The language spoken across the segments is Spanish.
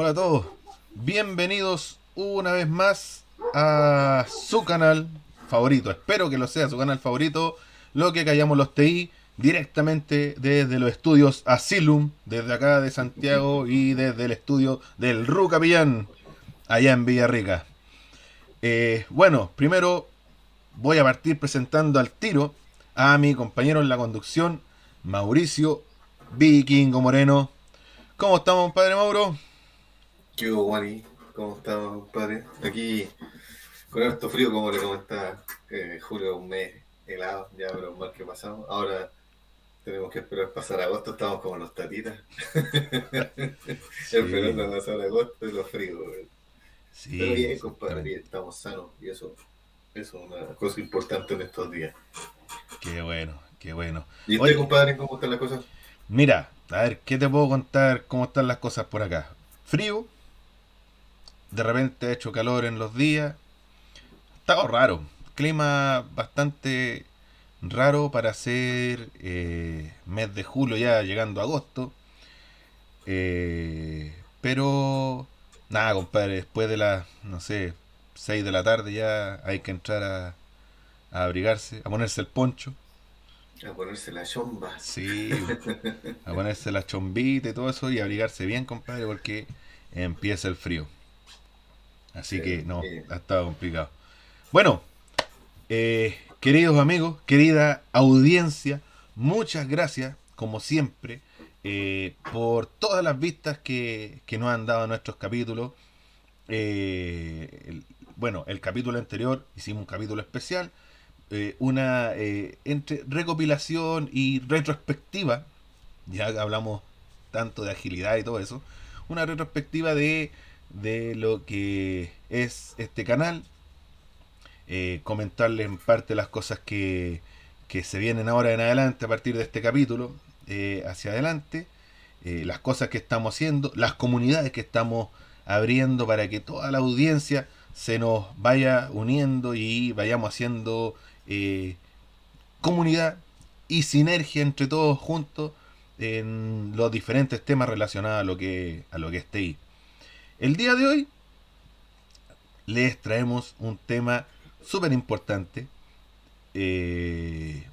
Hola a todos, bienvenidos una vez más a su canal favorito. Espero que lo sea su canal favorito, Lo que callamos los TI, directamente desde los estudios Asylum, desde acá de Santiago y desde el estudio del Ru Capillán, allá en Villarrica. Bueno, primero voy a partir presentando al tiro a mi compañero en la conducción, Mauricio Vikingo Moreno. ¿Cómo estamos, padre Mauro? ¿Qué hubo, Wally? ¿Cómo estás, compadre? Aquí con harto frío, como le comentaba, julio es un mes helado, ya pero mal que pasamos. Ahora tenemos que esperar pasar agosto, estamos como los tatitas, Sí, esperando pasar agosto y los fríos, güey. Pero sí, bien, compadre, exactamente. bien, estamos sanos y eso es una cosa importante en estos días. Qué bueno, qué bueno. ¿Y usted, Oye, compadre, cómo están las cosas? mira, a ver, ¿qué te puedo contar? ¿Cómo están las cosas por acá? Frío, de repente ha hecho calor en los días. Está raro. Clima bastante raro para ser mes de julio ya llegando a agosto. Pero nada, compadre, después de las, no sé, 6 de la tarde ya hay que entrar a abrigarse, a ponerse el poncho. A ponerse la chomba. Sí, a ponerse la chombita y todo eso y abrigarse bien, compadre, porque empieza el frío. Así Sí, que no, ha estado complicado. Bueno, queridos amigos, querida audiencia, muchas gracias, como siempre, por todas las vistas que nos han dado nuestros capítulos. Bueno, el capítulo anterior hicimos un capítulo especial, una entre recopilación y retrospectiva, ya hablamos tanto de agilidad y todo eso, una retrospectiva de lo que es este canal, comentarles en parte las cosas que se vienen ahora en adelante a partir de este capítulo, hacia adelante, las cosas que estamos haciendo, las comunidades que estamos abriendo para que toda la audiencia se nos vaya uniendo y vayamos haciendo comunidad y sinergia entre todos juntos en los diferentes temas relacionados a lo que es TI. El día de hoy les traemos un tema súper importante. Eh,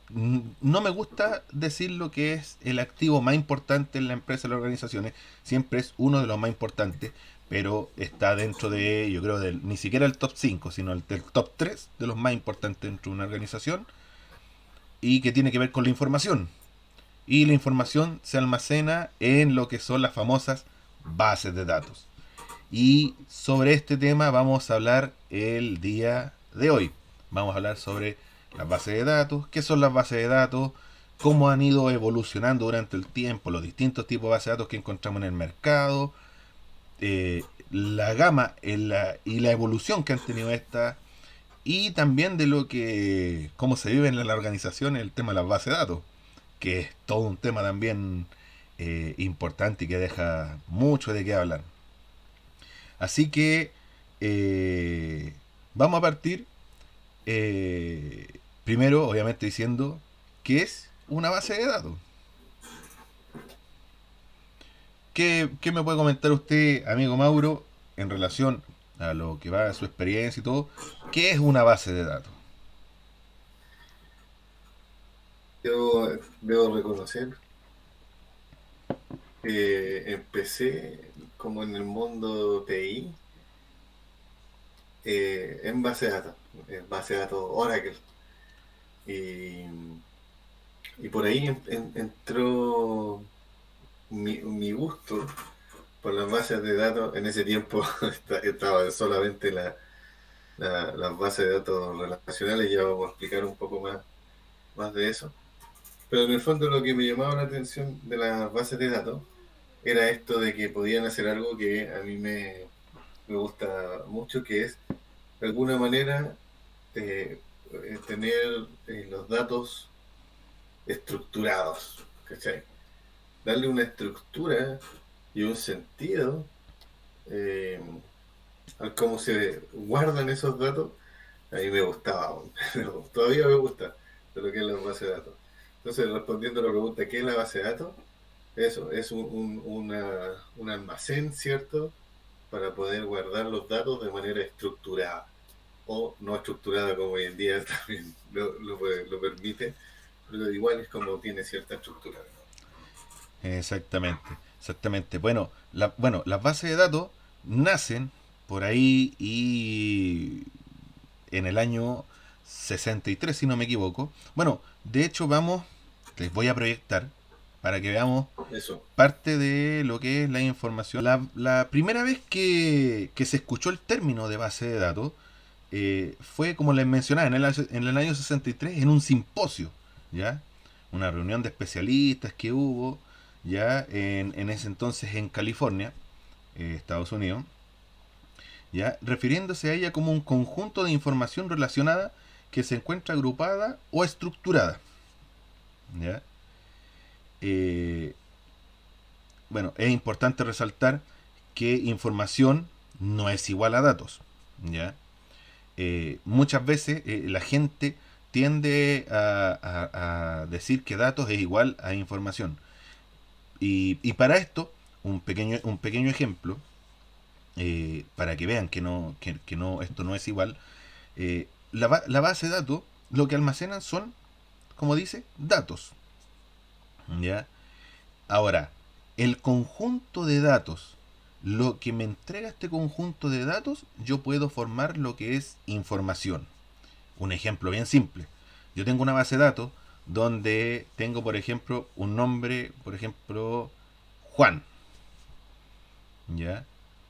no me gusta decir lo que es el activo más importante en la empresa y las organizaciones. Siempre es uno de los más importantes, pero está dentro de, yo creo, ni siquiera el top 5 sino del top 3 de los más importantes dentro de una organización y que tiene que ver con la información. Y la información se almacena en lo que son las famosas bases de datos. Y sobre este tema vamos a hablar el día de hoy. Vamos a hablar sobre las bases de datos, qué son las bases de datos, cómo han ido evolucionando durante el tiempo los distintos tipos de bases de datos que encontramos en el mercado, la gama y la evolución que han tenido estas, y también de lo que cómo se vive en la organización el tema de las bases de datos, que es todo un tema también importante y que deja mucho de qué hablar. Así que vamos a partir primero, obviamente, diciendo qué es una base de datos. ¿Qué me puede comentar usted, amigo Mauro, en relación a lo que va a su experiencia y todo? ¿Qué es una base de datos? Debo reconocer que empecé como en el mundo TI, en base de datos Oracle. Y, y por ahí entró mi gusto por las bases de datos. En ese tiempo estaba solamente las bases de datos relacionales, ya vamos a explicar un poco más de eso. Pero en el fondo lo que me llamaba la atención de las bases de datos era esto de que podían hacer algo que a mí me gusta mucho, que es de alguna manera tener los datos estructurados, ¿cachai? Darle una estructura y un sentido eh, al cómo se guardan esos datos. A mí me gustaba, pero todavía me gusta de lo que es la base de datos. Entonces, respondiendo a la pregunta, ¿qué es la base de datos? Eso, es un almacén, ¿cierto? Para poder guardar los datos de manera estructurada o no estructurada como hoy en día también lo permite, pero igual es como tiene cierta estructura, ¿no? Exactamente, exactamente. Bueno, las bases de datos nacen por ahí y en el año 63, si no me equivoco. Bueno, de hecho les voy a proyectar para que veamos Eso, parte de lo que es la información. La primera vez que se escuchó el término de base de datos fue, como les mencionaba, en el año 63 en un simposio, ¿ya? Una reunión de especialistas que hubo, ya, en ese entonces en California, Estados Unidos, ya, refiriéndose a ella como un conjunto de información relacionada que se encuentra agrupada o estructurada, ¿ya? Eh, bueno, es importante resaltar que información no es igual a datos, ¿ya? Muchas veces la gente tiende a decir que datos es igual a información. Y para esto, un pequeño ejemplo, para que vean que no, esto no es igual. La base de datos, lo que almacenan son, como dice, datos. ¿Ya? Ahora, el conjunto de datos, lo que me entrega este conjunto de datos, yo puedo formar lo que es información. Un ejemplo bien simple. Yo tengo una base de datos donde tengo, por ejemplo, un nombre, por ejemplo, Juan. ¿Ya?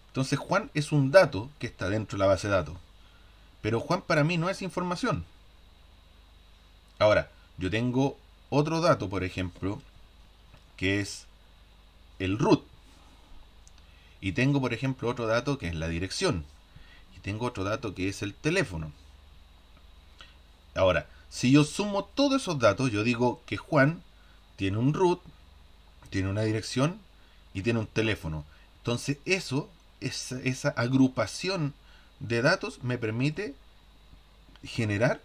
Entonces Juan es un dato que está dentro de la base de datos. Pero Juan para mí no es información. Ahora, yo tengo otro dato, por ejemplo, que es el root. Y tengo, por ejemplo, otro dato que es la dirección. Y tengo otro dato que es el teléfono. Ahora, si yo sumo todos esos datos, yo digo que Juan tiene un root, tiene una dirección y tiene un teléfono. Entonces esa agrupación de datos me permite generar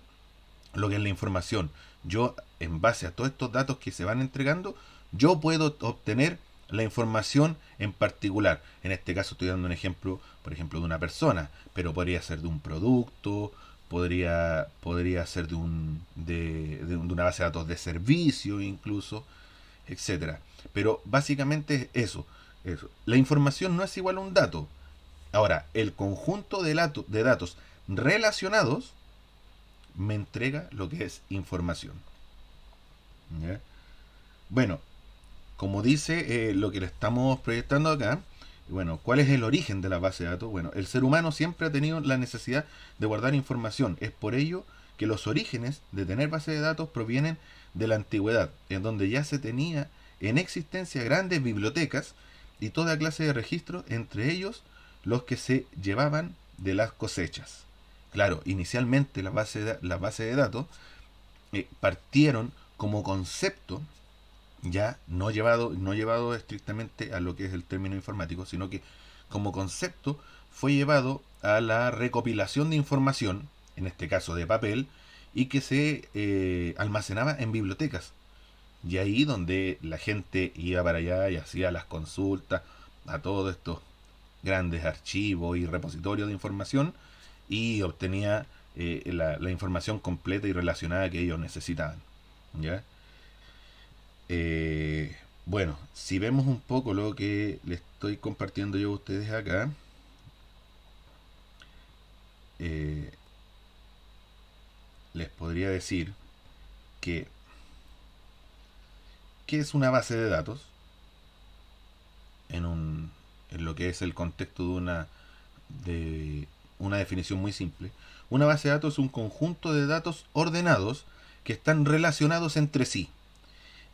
lo que es la información. Yo, en base a todos estos datos que se van entregando, yo puedo obtener la información en particular. En este caso estoy dando un ejemplo, por ejemplo, de una persona, pero podría ser de un producto, podría ser de una base de datos de servicio incluso, etcétera. Pero básicamente es eso, eso. La información no es igual a un dato. Ahora, el conjunto de datos relacionados me entrega lo que es información. ¿Ya? Bueno, como dice lo que le estamos proyectando acá, bueno, ¿cuál es el origen de la base de datos? Bueno, el ser humano siempre ha tenido la necesidad de guardar información. Es por ello que los orígenes de tener base de datos provienen de la antigüedad, en donde ya se tenía en existencia grandes bibliotecas y toda clase de registros, entre ellos los que se llevaban de las cosechas. Claro, inicialmente la base de datos partieron como concepto ya no llevado estrictamente a lo que es el término informático, sino que como concepto fue llevado a la recopilación de información, en este caso de papel, y que se almacenaba en bibliotecas. Y ahí donde la gente iba para allá y hacía las consultas a todos estos grandes archivos y repositorios de información y obtenía la información completa y relacionada que ellos necesitaban. ¿Ya? Bueno, si vemos un poco lo que le estoy compartiendo yo a ustedes acá, eh, les podría decir que qué es una base de datos en lo que es el contexto de una definición muy simple. Una base de datos es un conjunto de datos ordenados que están relacionados entre sí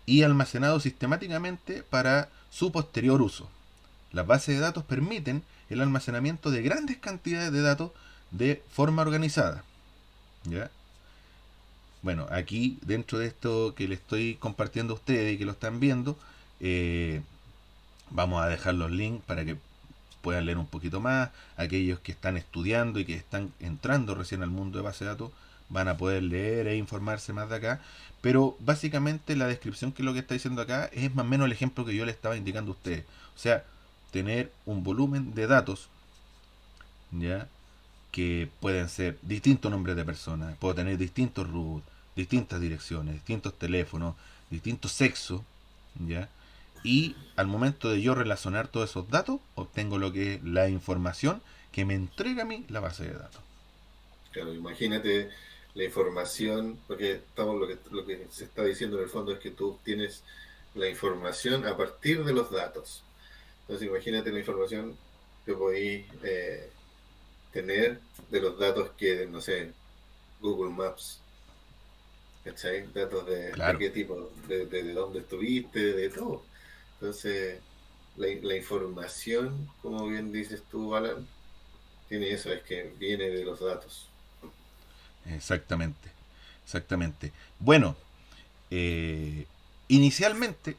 y almacenados sistemáticamente para su posterior uso. Las bases de datos permiten el almacenamiento de grandes cantidades de datos de forma organizada. ¿Ya? Bueno, aquí dentro de esto que le estoy compartiendo a ustedes y que lo están viendo, eh, vamos a dejar los links para que puedan leer un poquito más. Aquellos que están estudiando y que están entrando recién al mundo de base de datos, van a poder leer e informarse más de acá. Pero básicamente la descripción que es lo que está diciendo acá es más o menos el ejemplo que yo le estaba indicando a ustedes. O sea, tener un volumen de datos, ¿ya? Que pueden ser distintos nombres de personas, puedo tener distintos root, distintas direcciones, distintos teléfonos, distintos sexos, ¿ya? Y al momento de yo relacionar todos esos datos, obtengo lo que es la información que me entrega a mí la base de datos. Claro, imagínate la información, porque estamos lo que se está diciendo en el fondo es que tú tienes la información a partir de los datos. Entonces imagínate la información que podéis tener de los datos que, no sé, Google Maps, ¿cachai? Datos de Claro, qué tipo, de dónde estuviste, de todo. Entonces, la información, como bien dices tú, Alan, tiene eso, es que viene de los datos. exactamente. Exactamente. Bueno, eh, inicialmente,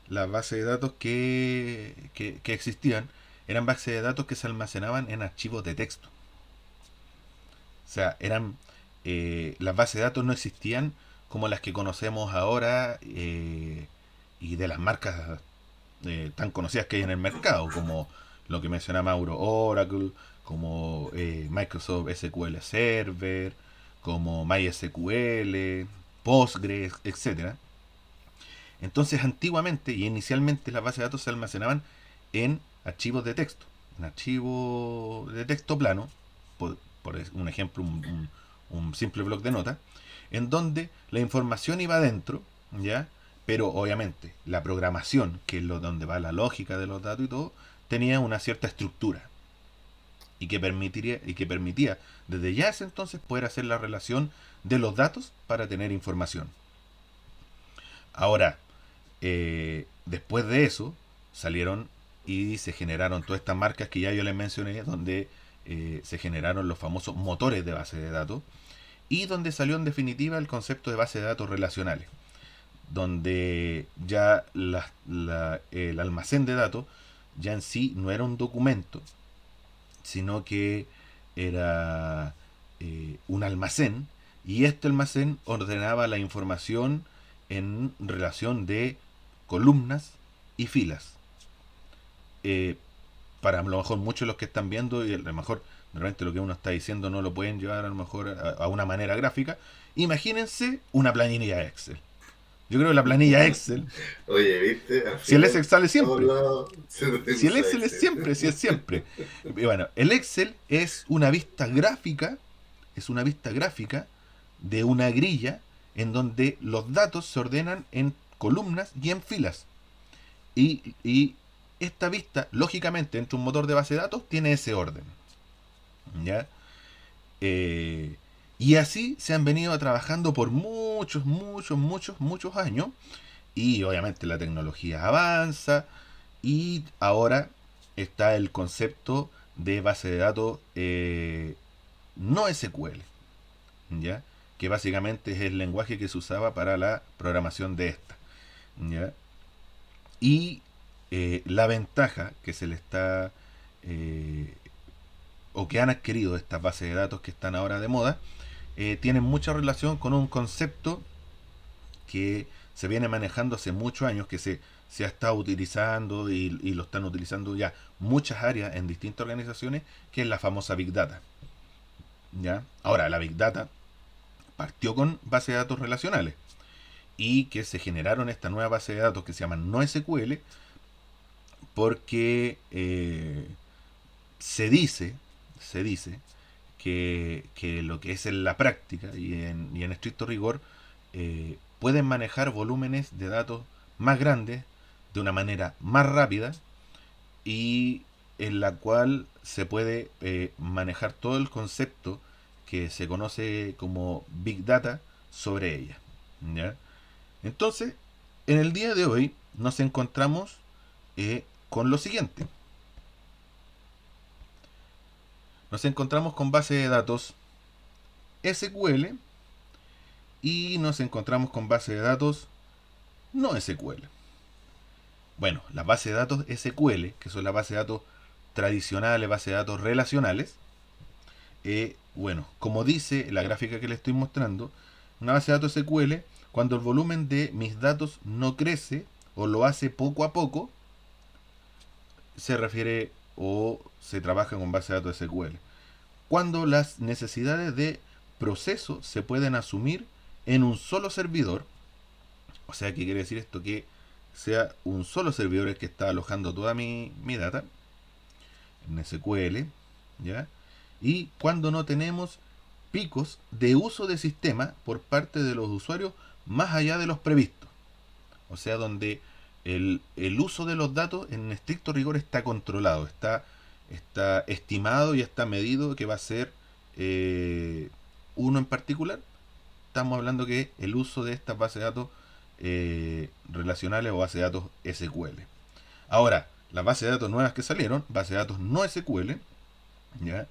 las bases de datos que existían eran bases de datos que se almacenaban en archivos de texto. O sea, las bases de datos no existían como las que conocemos ahora y de las marcas tan conocidas que hay en el mercado, como lo que menciona Mauro, Oracle, como Microsoft SQL Server, como MySQL, Postgres, etcétera. Entonces, antiguamente y inicialmente las bases de datos se almacenaban en archivos de texto, en archivos de texto plano, por un ejemplo, un simple bloc de notas, en donde la información iba adentro, ¿ya? Pero obviamente la programación, que es donde va la lógica de los datos y todo, tenía una cierta estructura y que permitía desde ya ese entonces poder hacer la relación de los datos para tener información. Ahora, después de eso, salieron y se generaron todas estas marcas que ya yo les mencioné, donde se generaron los famosos motores de base de datos y donde salió en definitiva el concepto de base de datos relacionales, donde ya el almacén de datos ya en sí no era un documento, sino que era un almacén, y este almacén ordenaba la información en relación de columnas y filas. Eh, para a lo mejor muchos de los que están viendo y a lo mejor de repente lo que uno está diciendo no lo pueden llevar a lo mejor a una manera gráfica, imagínense una planilla Excel. Yo creo que la planilla Excel, Oye, ¿viste? Al si el final, Excel sale todos siempre, lados se si el usa Excel es Excel. siempre, si es siempre. Y bueno, el Excel es una vista gráfica de una grilla en donde los datos se ordenan en columnas y en filas. Y esta vista, lógicamente, entre un motor de base de datos, tiene ese orden. ¿Ya? Eh, y así se han venido trabajando por muchos años. Y obviamente la tecnología avanza. Y ahora está el concepto de base de datos no SQL. ¿Ya? Que básicamente es el lenguaje que se usaba para la programación de esta. ¿Ya? Y la ventaja que se le está eh, o que han adquirido estas bases de datos que están ahora de moda tienen mucha relación con un concepto que se viene manejando hace muchos años, que se ha estado utilizando y lo están utilizando ya muchas áreas en distintas organizaciones, que es la famosa Big Data. ¿Ya? Ahora, la Big Data partió con bases de datos relacionales y que se generaron esta nueva base de datos que se llaman NoSQL porque se dice que lo que es en la práctica y en estricto rigor pueden manejar volúmenes de datos más grandes de una manera más rápida y en la cual se puede manejar todo el concepto que se conoce como Big Data sobre ella. ¿Ya? Entonces, en el día de hoy nos encontramos con lo siguiente. Nos encontramos con base de datos SQL y nos encontramos con base de datos no SQL. Bueno, las bases de datos SQL, que son las bases de datos tradicionales, bases de datos relacionales, bueno, como dice la gráfica que le estoy mostrando, una base de datos SQL, cuando el volumen de mis datos no crece o lo hace poco a poco, se refiere o se trabaja con base de datos SQL. Cuando las necesidades de proceso se pueden asumir en un solo servidor, o sea, ¿qué quiere decir esto? Que sea un solo servidor el que está alojando toda mi data en SQL, ¿ya? Y cuando no tenemos picos de uso de sistema por parte de los usuarios más allá de los previstos. O sea, donde el uso de los datos en estricto rigor está controlado, está estimado y está medido que va a ser uno en particular. Estamos hablando que el uso de estas bases de datos relacionales o bases de datos SQL. Ahora, las bases de datos nuevas que salieron, bases de datos no SQL, ¿ya?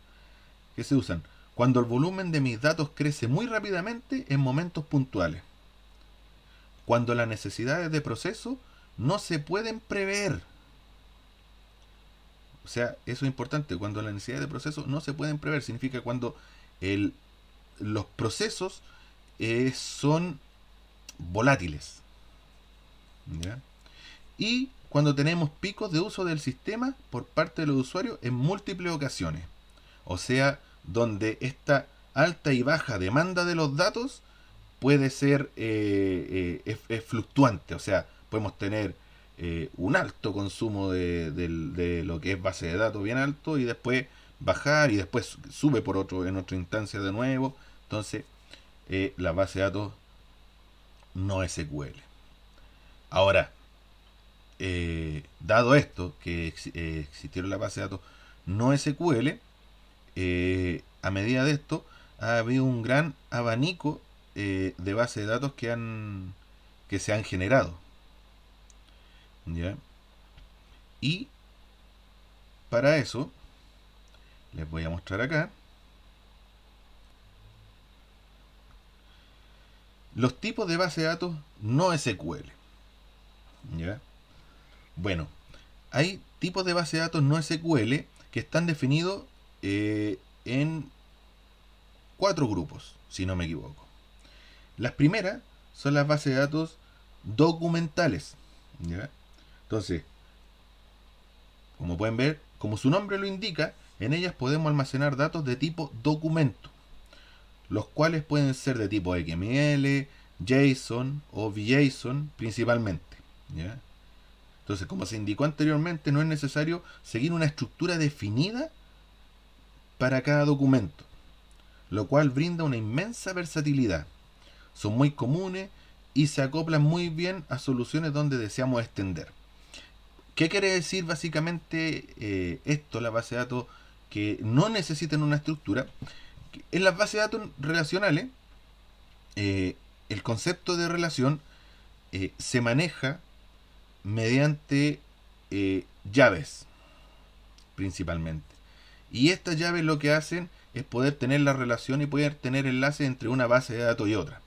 Que se usan cuando el volumen de mis datos crece muy rápidamente en momentos puntuales. Cuando las necesidades de proceso no se pueden prever. O sea, eso es importante. Cuando las necesidades de proceso no se pueden prever, significa cuando los procesos son volátiles. ¿Ya? Y cuando tenemos picos de uso del sistema por parte de los usuarios en múltiples ocasiones. O sea, donde esta alta y baja demanda de los datos puede ser es fluctuante. O sea, podemos tener un alto consumo de lo que es base de datos bien alto y después bajar y después sube en otra instancia de nuevo. Entonces, la base de datos no SQL. Ahora, dado esto, que existieron las bases de datos no SQL, a medida de esto ha habido un gran abanico de bases de datos que se han generado, ¿ya? Y para eso les voy a mostrar acá los tipos de base de datos no SQL, ¿ya? Bueno, hay tipos de base de datos no SQL que están definidos en 4 grupos, si no me equivoco. Las primeras son las bases de datos documentales, ¿ya? Entonces, como pueden ver, como su nombre lo indica, en ellas podemos almacenar datos de tipo documento, los cuales pueden ser de tipo XML, JSON o VJSON principalmente, ¿ya? Entonces, como se indicó anteriormente, no es necesario seguir una estructura definida para cada documento, lo cual brinda una inmensa versatilidad. Son muy comunes y se acoplan muy bien a soluciones donde deseamos extender. ¿Qué quiere decir básicamente esto, la base de datos que no necesitan una estructura? En las bases de datos relacionales, el concepto de relación se maneja mediante llaves, principalmente. Y estas llaves lo que hacen es poder tener la relación y poder tener enlaces entre una base de datos y otra.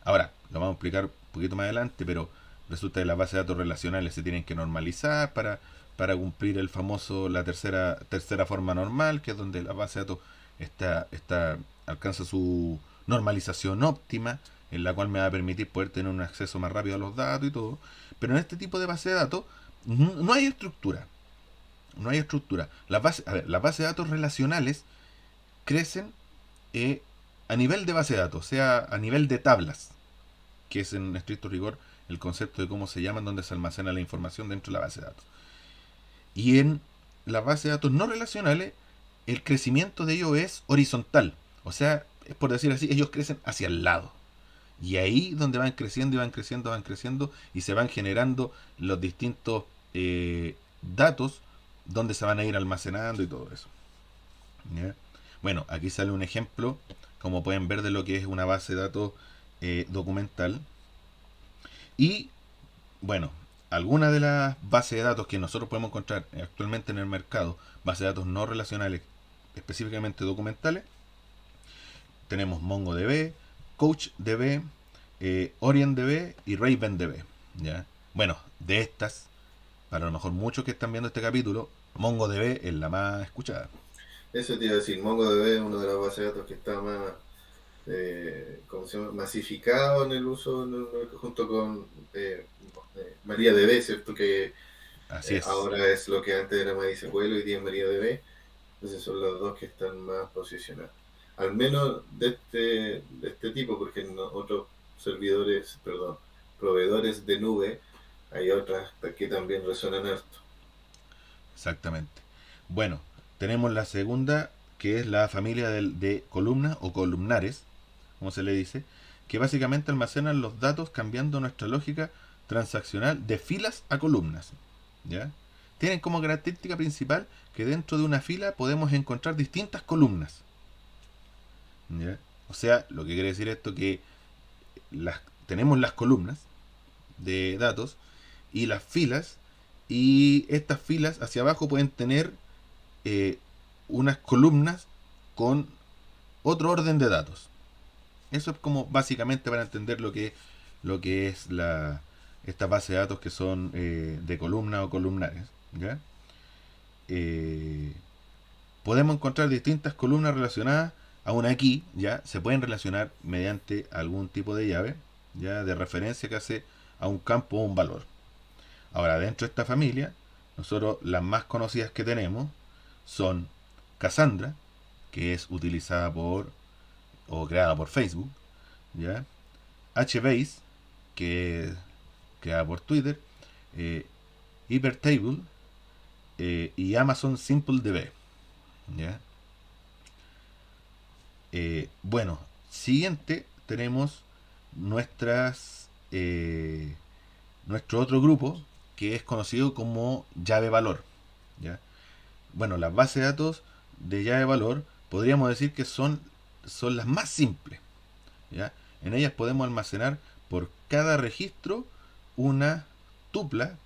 Ahora, lo vamos a explicar un poquito más adelante, pero resulta que las bases de datos relacionales se tienen que normalizar para cumplir el famoso, la tercera forma normal, que es donde la base de datos alcanza su normalización óptima, en la cual me va a permitir poder tener un acceso más rápido a los datos y todo. Pero en este tipo de base de datos no hay estructura. No hay estructura. Las bases de datos relacionales crecen a nivel de base de datos, o sea, a nivel de tablas, que es en estricto rigor el concepto de cómo se llaman, donde se almacena la información dentro de la base de datos. Y en las bases de datos no relacionales, el crecimiento de ellos es horizontal. O sea, es por decir así, ellos crecen hacia el lado. Y ahí donde van creciendo y van creciendo, y se van generando los distintos datos donde se van a ir almacenando y todo eso. ¿Ya? Bueno, aquí sale un ejemplo, como pueden ver, de lo que es una base de datos documental. Y bueno, algunas de las bases de datos que nosotros podemos encontrar actualmente en el mercado, bases de datos no relacionales, específicamente documentales, tenemos MongoDB, CouchDB, OrientDB y RavenDB, ¿ya? Bueno, de estas, para lo mejor muchos que están viendo este capítulo, MongoDB es la más escuchada. Eso te iba a decir, MongoDB es una de las bases de datos que está más, ¿cómo se llama? Masificado en el uso, junto con MariaDB, ¿cierto? Que Así es. ahora es lo que antes era MySQL, hoy día es MariaDB. Entonces son los dos que están más posicionados. Al menos de este tipo, porque en otros servidores, perdón, proveedores de nube, hay otras que también resuenan harto. Exactamente. Bueno, tenemos la segunda, que es la familia de columnas o columnares, como se le dice, que básicamente almacenan los datos cambiando nuestra lógica transaccional de filas a columnas. ¿Ya? Tienen como característica principal que dentro de una fila podemos encontrar distintas columnas. ¿Ya? O sea, lo que quiere decir esto que tenemos las columnas de datos y las filas, y estas filas hacia abajo pueden tener eh, unas columnas con otro orden de datos. Eso es como básicamente para entender lo que es estas bases de datos que son de columna o columnares. ¿Ya? Eh, Podemos encontrar distintas columnas relacionadas a una key, ya se pueden relacionar mediante algún tipo de llave, ya de referencia que hace a un campo o un valor. Ahora, dentro de esta familia, nosotros las más conocidas que tenemos son Cassandra, que es utilizada por o creada por Facebook, ¿ya? HBase, que es creada por Twitter, eh, Hypertable y Amazon SimpleDB, ¿ya? Bueno, siguiente tenemos nuestras nuestro otro grupo que es conocido como llave valor, ¿ya? Bueno, las bases de datos de llave valor podríamos decir que son las más simples, ¿ya? En ellas podemos almacenar por cada registro una tupla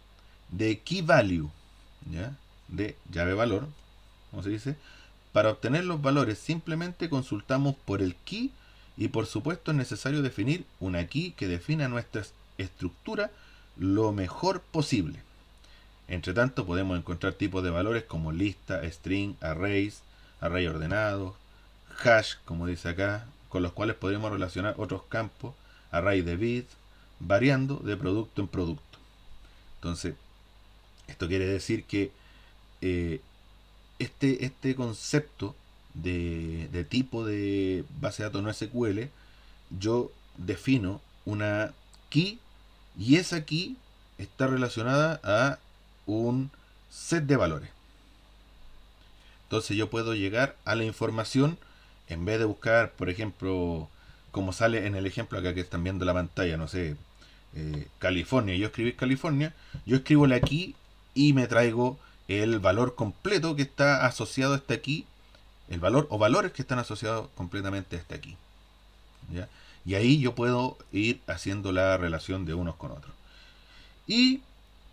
de key value, ¿ya? De llave valor, como se dice. Para obtener los valores simplemente consultamos por el key y por supuesto es necesario definir una key que defina nuestra estructura lo mejor posible. Entre tanto podemos encontrar tipos de valores como lista, string, arrays, array ordenado, hash, como dice acá, con los cuales podemos relacionar otros campos, array de bits, variando de producto en producto. Entonces, esto quiere decir que eh, este concepto de tipo de base de datos no SQL, yo defino una key y esa key está relacionada a un set de valores. Entonces yo puedo llegar a la información en vez de buscar, por ejemplo, como sale en el ejemplo acá que están viendo la pantalla, no sé, California, yo escribí California, yo escribo la key y me traigo el valor completo que está asociado a esta key, el valor o valores que están asociados completamente a esta key, ¿ya? Y ahí yo puedo ir haciendo la relación de unos con otros. Y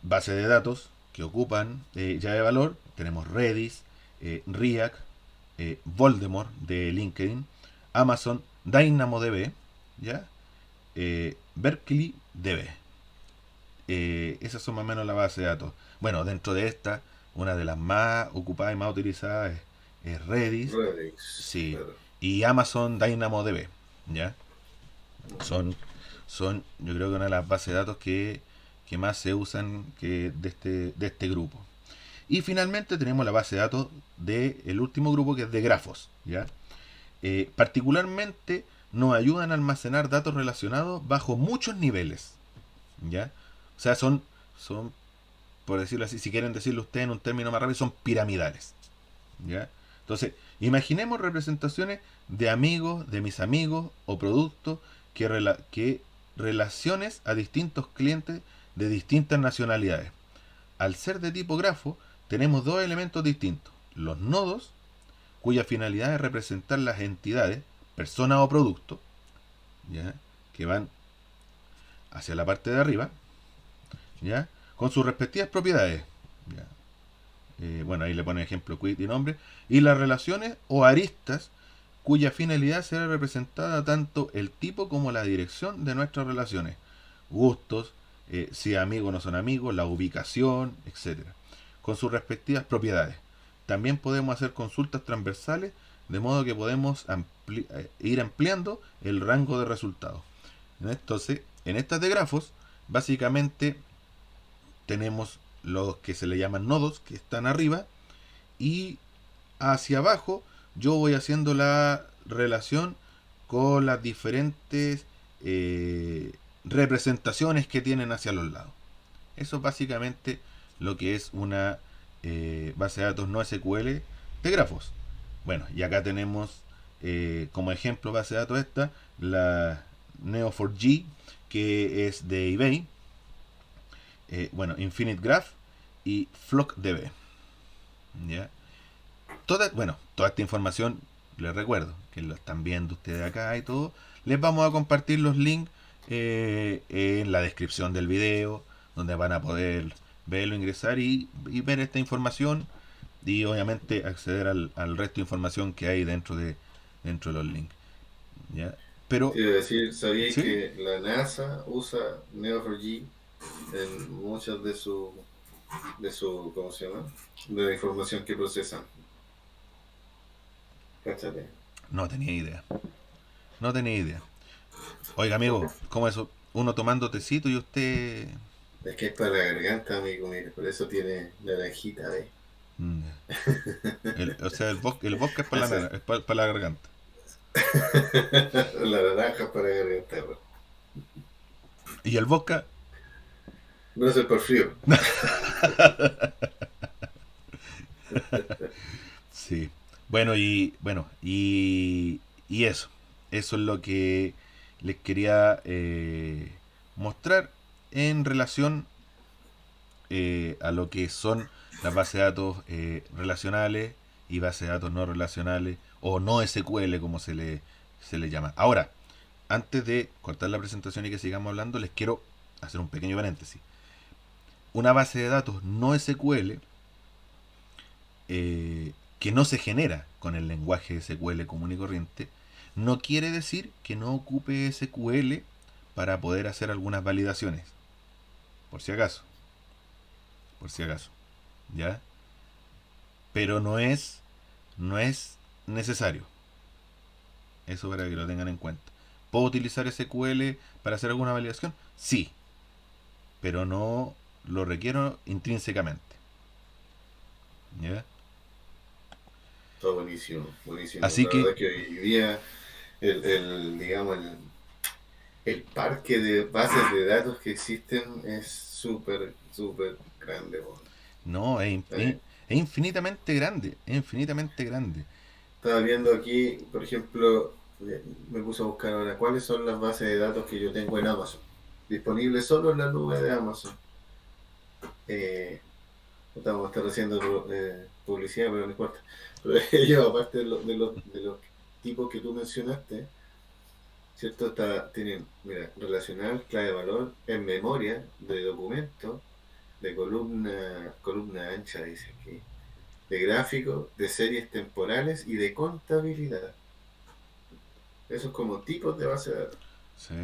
base de datos que ocupan llave de valor, tenemos Redis, React, Voldemort de LinkedIn, Amazon DynamoDB, ¿ya? Berkeley DB. Esas son más o menos la base de datos. Bueno, dentro de esta, una de las más ocupadas y más utilizadas es Redis, Redix, sí, claro. y Amazon DynamoDB, ¿ya? Son, yo creo que una de las bases de datos que más se usan de este grupo. Y finalmente tenemos la base de datos del último grupo que es de grafos, ¿ya? Particularmente nos ayudan a almacenar datos relacionados bajo muchos niveles, ¿ya? O sea, son, por decirlo así, si quieren decirlo ustedes en un término más rápido, son piramidales, ¿ya? Entonces, imaginemos representaciones de amigos, de mis amigos o productos que relaciones a distintos clientes de distintas nacionalidades. Al ser de tipo grafo, tenemos dos elementos distintos. Los nodos, cuya finalidad es representar las entidades, personas o productos, ¿ya? Que van hacia la parte de arriba, ¿ya? Con sus respectivas propiedades. ¿Ya? Bueno, ahí le pone ejemplo quit y nombre. Y las relaciones o aristas cuya finalidad será representada tanto el tipo como la dirección de nuestras relaciones. Gustos, si amigos no son amigos, la ubicación, etcétera, con sus respectivas propiedades. también podemos hacer consultas transversales, de modo que podemos ir ampliando el rango de resultados. Entonces, en estas de grafos, básicamente tenemos los que se le llaman nodos, que están arriba, y hacia abajo yo voy haciendo la relación con las diferentes representaciones que tienen hacia los lados. Eso es básicamente lo que es una base de datos no SQL de grafos. Bueno, y acá tenemos como ejemplo base de datos esta, la Neo4j, que es de eBay, bueno, Infinite Graph y FlockDB. ¿Ya? Toda esta información, les recuerdo que lo están viendo ustedes acá y todo, les vamos a compartir los links en la descripción del video, donde van a poder verlo, ingresar y ver esta información, y obviamente acceder al resto de información que hay dentro de los links. ¿Ya? Pero, Quiero decir, ¿sabíais ¿sí? que la NASA usa Neo4j en muchas de su, ¿cómo se llama? De la información que procesan? Cáchate. No tenía idea. No tenía idea. Oiga, amigo, ¿cómo eso? Uno tomando tecito y usted... Es que es para la garganta, amigo, mire, por eso tiene naranjita, ¿ves? Mm, o sea, el vodka es para Eso es para la garganta. la naranja para la garganta, bro. Y el vodka, No es el por frío. sí. Y eso. Eso es lo que les quería mostrar en relación a lo que son las bases de datos relacionales y bases de datos no relacionales o no SQL, como se le llama. Ahora, antes de cortar la presentación y que sigamos hablando, les quiero hacer un pequeño paréntesis. Una base de datos no SQL que no se genera con el lenguaje SQL común y corriente, no quiere decir que no ocupe SQL para poder hacer algunas validaciones. Por si acaso. Por si acaso. ¿Ya? Pero no es necesario. Eso para que lo tengan en cuenta. ¿Puedo utilizar SQL para hacer alguna validación? Sí. Pero no lo requiero intrínsecamente. ¿Ya? Todo buenísimo, buenísimo. Así La que, verdad que hoy día digamos, el parque de bases de datos que existen es súper, súper grande, bro. no, Eh, es infinitamente grande. Es infinitamente grande. Estaba viendo aquí, por ejemplo, me puse a buscar ahora cuáles son las bases de datos que yo tengo en Amazon, disponibles solo en la nube de Amazon. Eh, Estamos a estar haciendo publicidad, pero no importa. Pero ellos, aparte de los tipos que tú mencionaste, ¿cierto? Tienen, mira, relacional, clave de valor, en memoria, de documento, de columna ancha, dice aquí, de gráfico, de series temporales y de contabilidad. Esos como tipos de base de datos. Sí,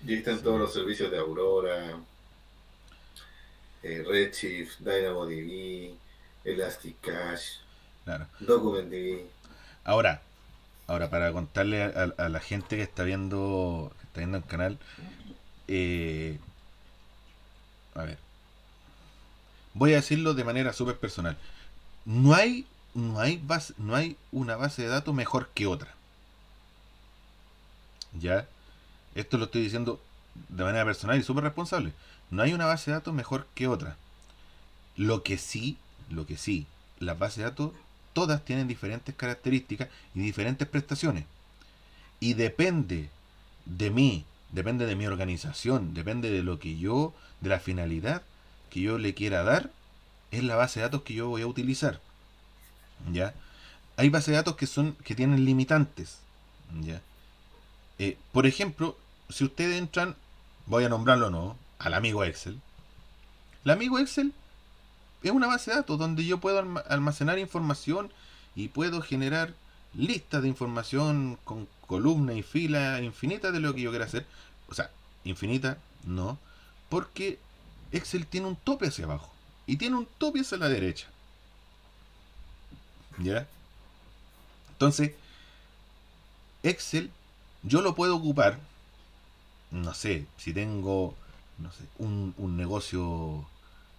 Y ahí están sí, todos los servicios de Aurora, Redshift, DynamoDB, Elasticache, claro. DocumentDB. Ahora, para contarle a la gente que está viendo el canal, eh, a ver, voy a decirlo de manera súper personal. No hay, no hay una base de datos mejor que otra. ¿Ya? Esto lo estoy diciendo de manera personal y súper responsable. No hay una base de datos mejor que otra. Lo que sí, las bases de datos todas tienen diferentes características y diferentes prestaciones. Y depende de mi organización, depende de lo que yo, de la finalidad que yo le quiera dar, es la base de datos que yo voy a utilizar. ¿Ya? Hay bases de datos que tienen limitantes. ¿Ya? Por ejemplo, si ustedes entran, voy a nombrarlo o no, al amigo Excel. El amigo Excel es una base de datos donde yo puedo almacenar información y puedo generar listas de información con columnas y filas infinitas de lo que yo quiera hacer. O sea, infinita, no. Porque Excel tiene un tope hacia abajo y tiene un tope hacia la derecha. ¿Ya? Entonces, Excel yo lo puedo ocupar, no sé, si tengo, no sé, un negocio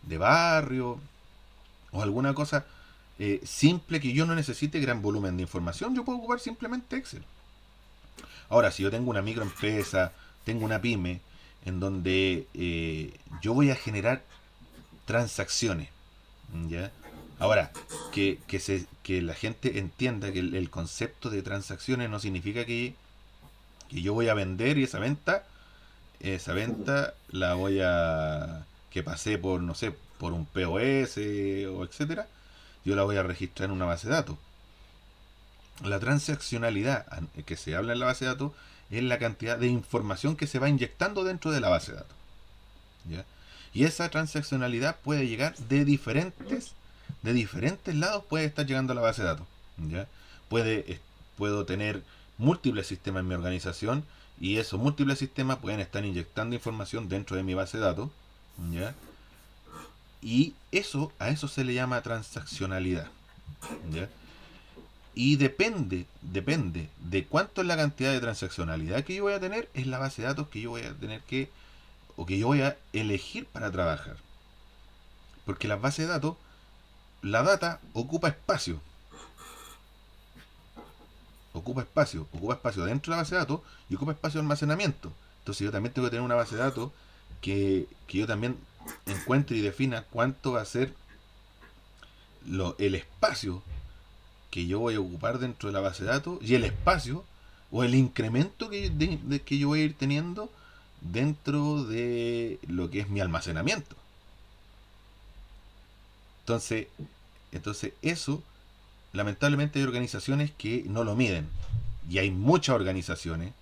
de barrio o alguna cosa simple que yo no necesite gran volumen de información, yo puedo ocupar simplemente Excel. Ahora, si yo tengo una microempresa, tengo una pyme, en donde yo voy a generar transacciones, ¿ya? Ahora, que la gente entienda que el concepto de transacciones no significa que yo voy a vender y esa venta la voy a, que pasé por, no sé, por un POS o etcétera, yo la voy a registrar en una base de datos. La transaccionalidad que se habla en la base de datos es la cantidad de información que se va inyectando dentro de la base de datos, ¿ya? Y esa transaccionalidad puede llegar de diferentes lados, puede estar llegando a la base de datos, ¿ya? Puede, puedo tener múltiples sistemas en mi organización y esos múltiples sistemas pueden estar inyectando información dentro de mi base de datos, ¿ya? Y a eso se le llama transaccionalidad, ¿ya? Y depende de cuánto es la cantidad de transaccionalidad que yo voy a tener, es la base de datos que yo voy a tener o que yo voy a elegir para trabajar. Porque las bases de datos, la data ocupa espacio dentro de la base de datos y ocupa espacio de almacenamiento. Entonces yo también tengo que tener una base de datos que yo también encuentre y defina cuánto va a ser el espacio que yo voy a ocupar dentro de la base de datos y el espacio o el incremento que yo voy a ir teniendo dentro de lo que es mi almacenamiento. Entonces, eso, lamentablemente hay organizaciones que no lo miden. Y hay muchas organizaciones,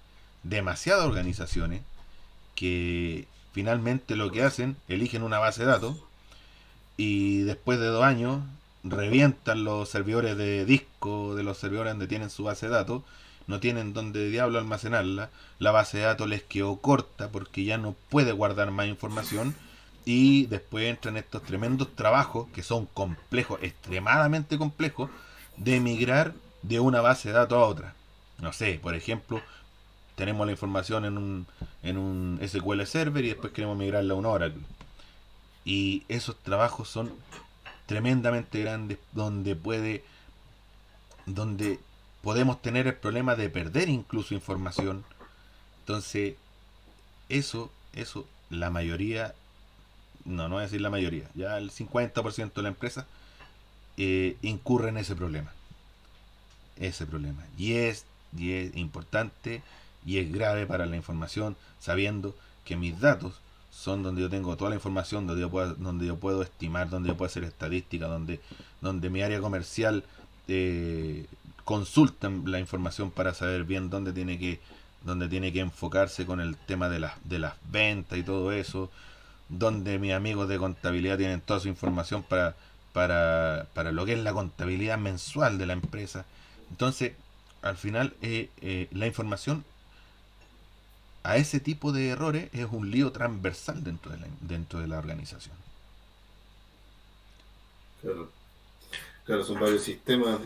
demasiadas organizaciones, que finalmente lo que hacen, eligen una base de datos y después de 2 años revientan los servidores de disco de los servidores donde tienen su base de datos, no tienen donde diablo almacenarla, la base de datos les quedó corta porque ya no puede guardar más información y después entran estos tremendos trabajos que son complejos, extremadamente complejos, de migrar de una base de datos a otra. No sé, por ejemplo, tenemos la información en un SQL Server y después queremos migrarla a un Oracle. Y esos trabajos son tremendamente grandes donde podemos tener el problema de perder incluso información. Entonces, eso, la mayoría, no voy a decir la mayoría, ya el 50% de la empresa incurre en ese problema. Y es importante y es grave para la información, sabiendo que mis datos son donde yo tengo toda la información, donde yo puedo estimar, donde yo puedo hacer estadísticas, donde mi área comercial eh, consulta la información para saber bien dónde tiene que enfocarse con el tema de las ventas y todo eso, donde mis amigos de contabilidad tienen toda su información para lo que es la contabilidad mensual de la empresa. Entonces, al final, la información a ese tipo de errores es un lío transversal dentro de la organización. Claro, claro, son varios sistemas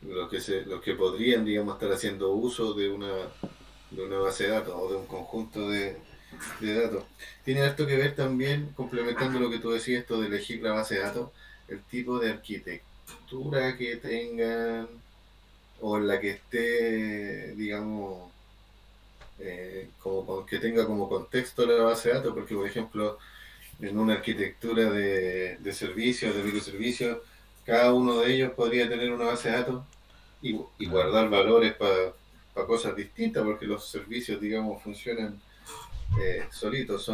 los que podrían, digamos, estar haciendo uso de una base de datos o de un conjunto de datos. Tiene harto que ver también, complementando lo que tú decías, esto de elegir la base de datos, el tipo de arquitectura que tengan o en la que esté, digamos, que tenga como contexto la base de datos, porque por ejemplo, en una arquitectura de servicios, de microservicios, cada uno de ellos podría tener una base de datos y Claro, guardar valores para cosas distintas, porque los servicios, digamos, funcionan solitos,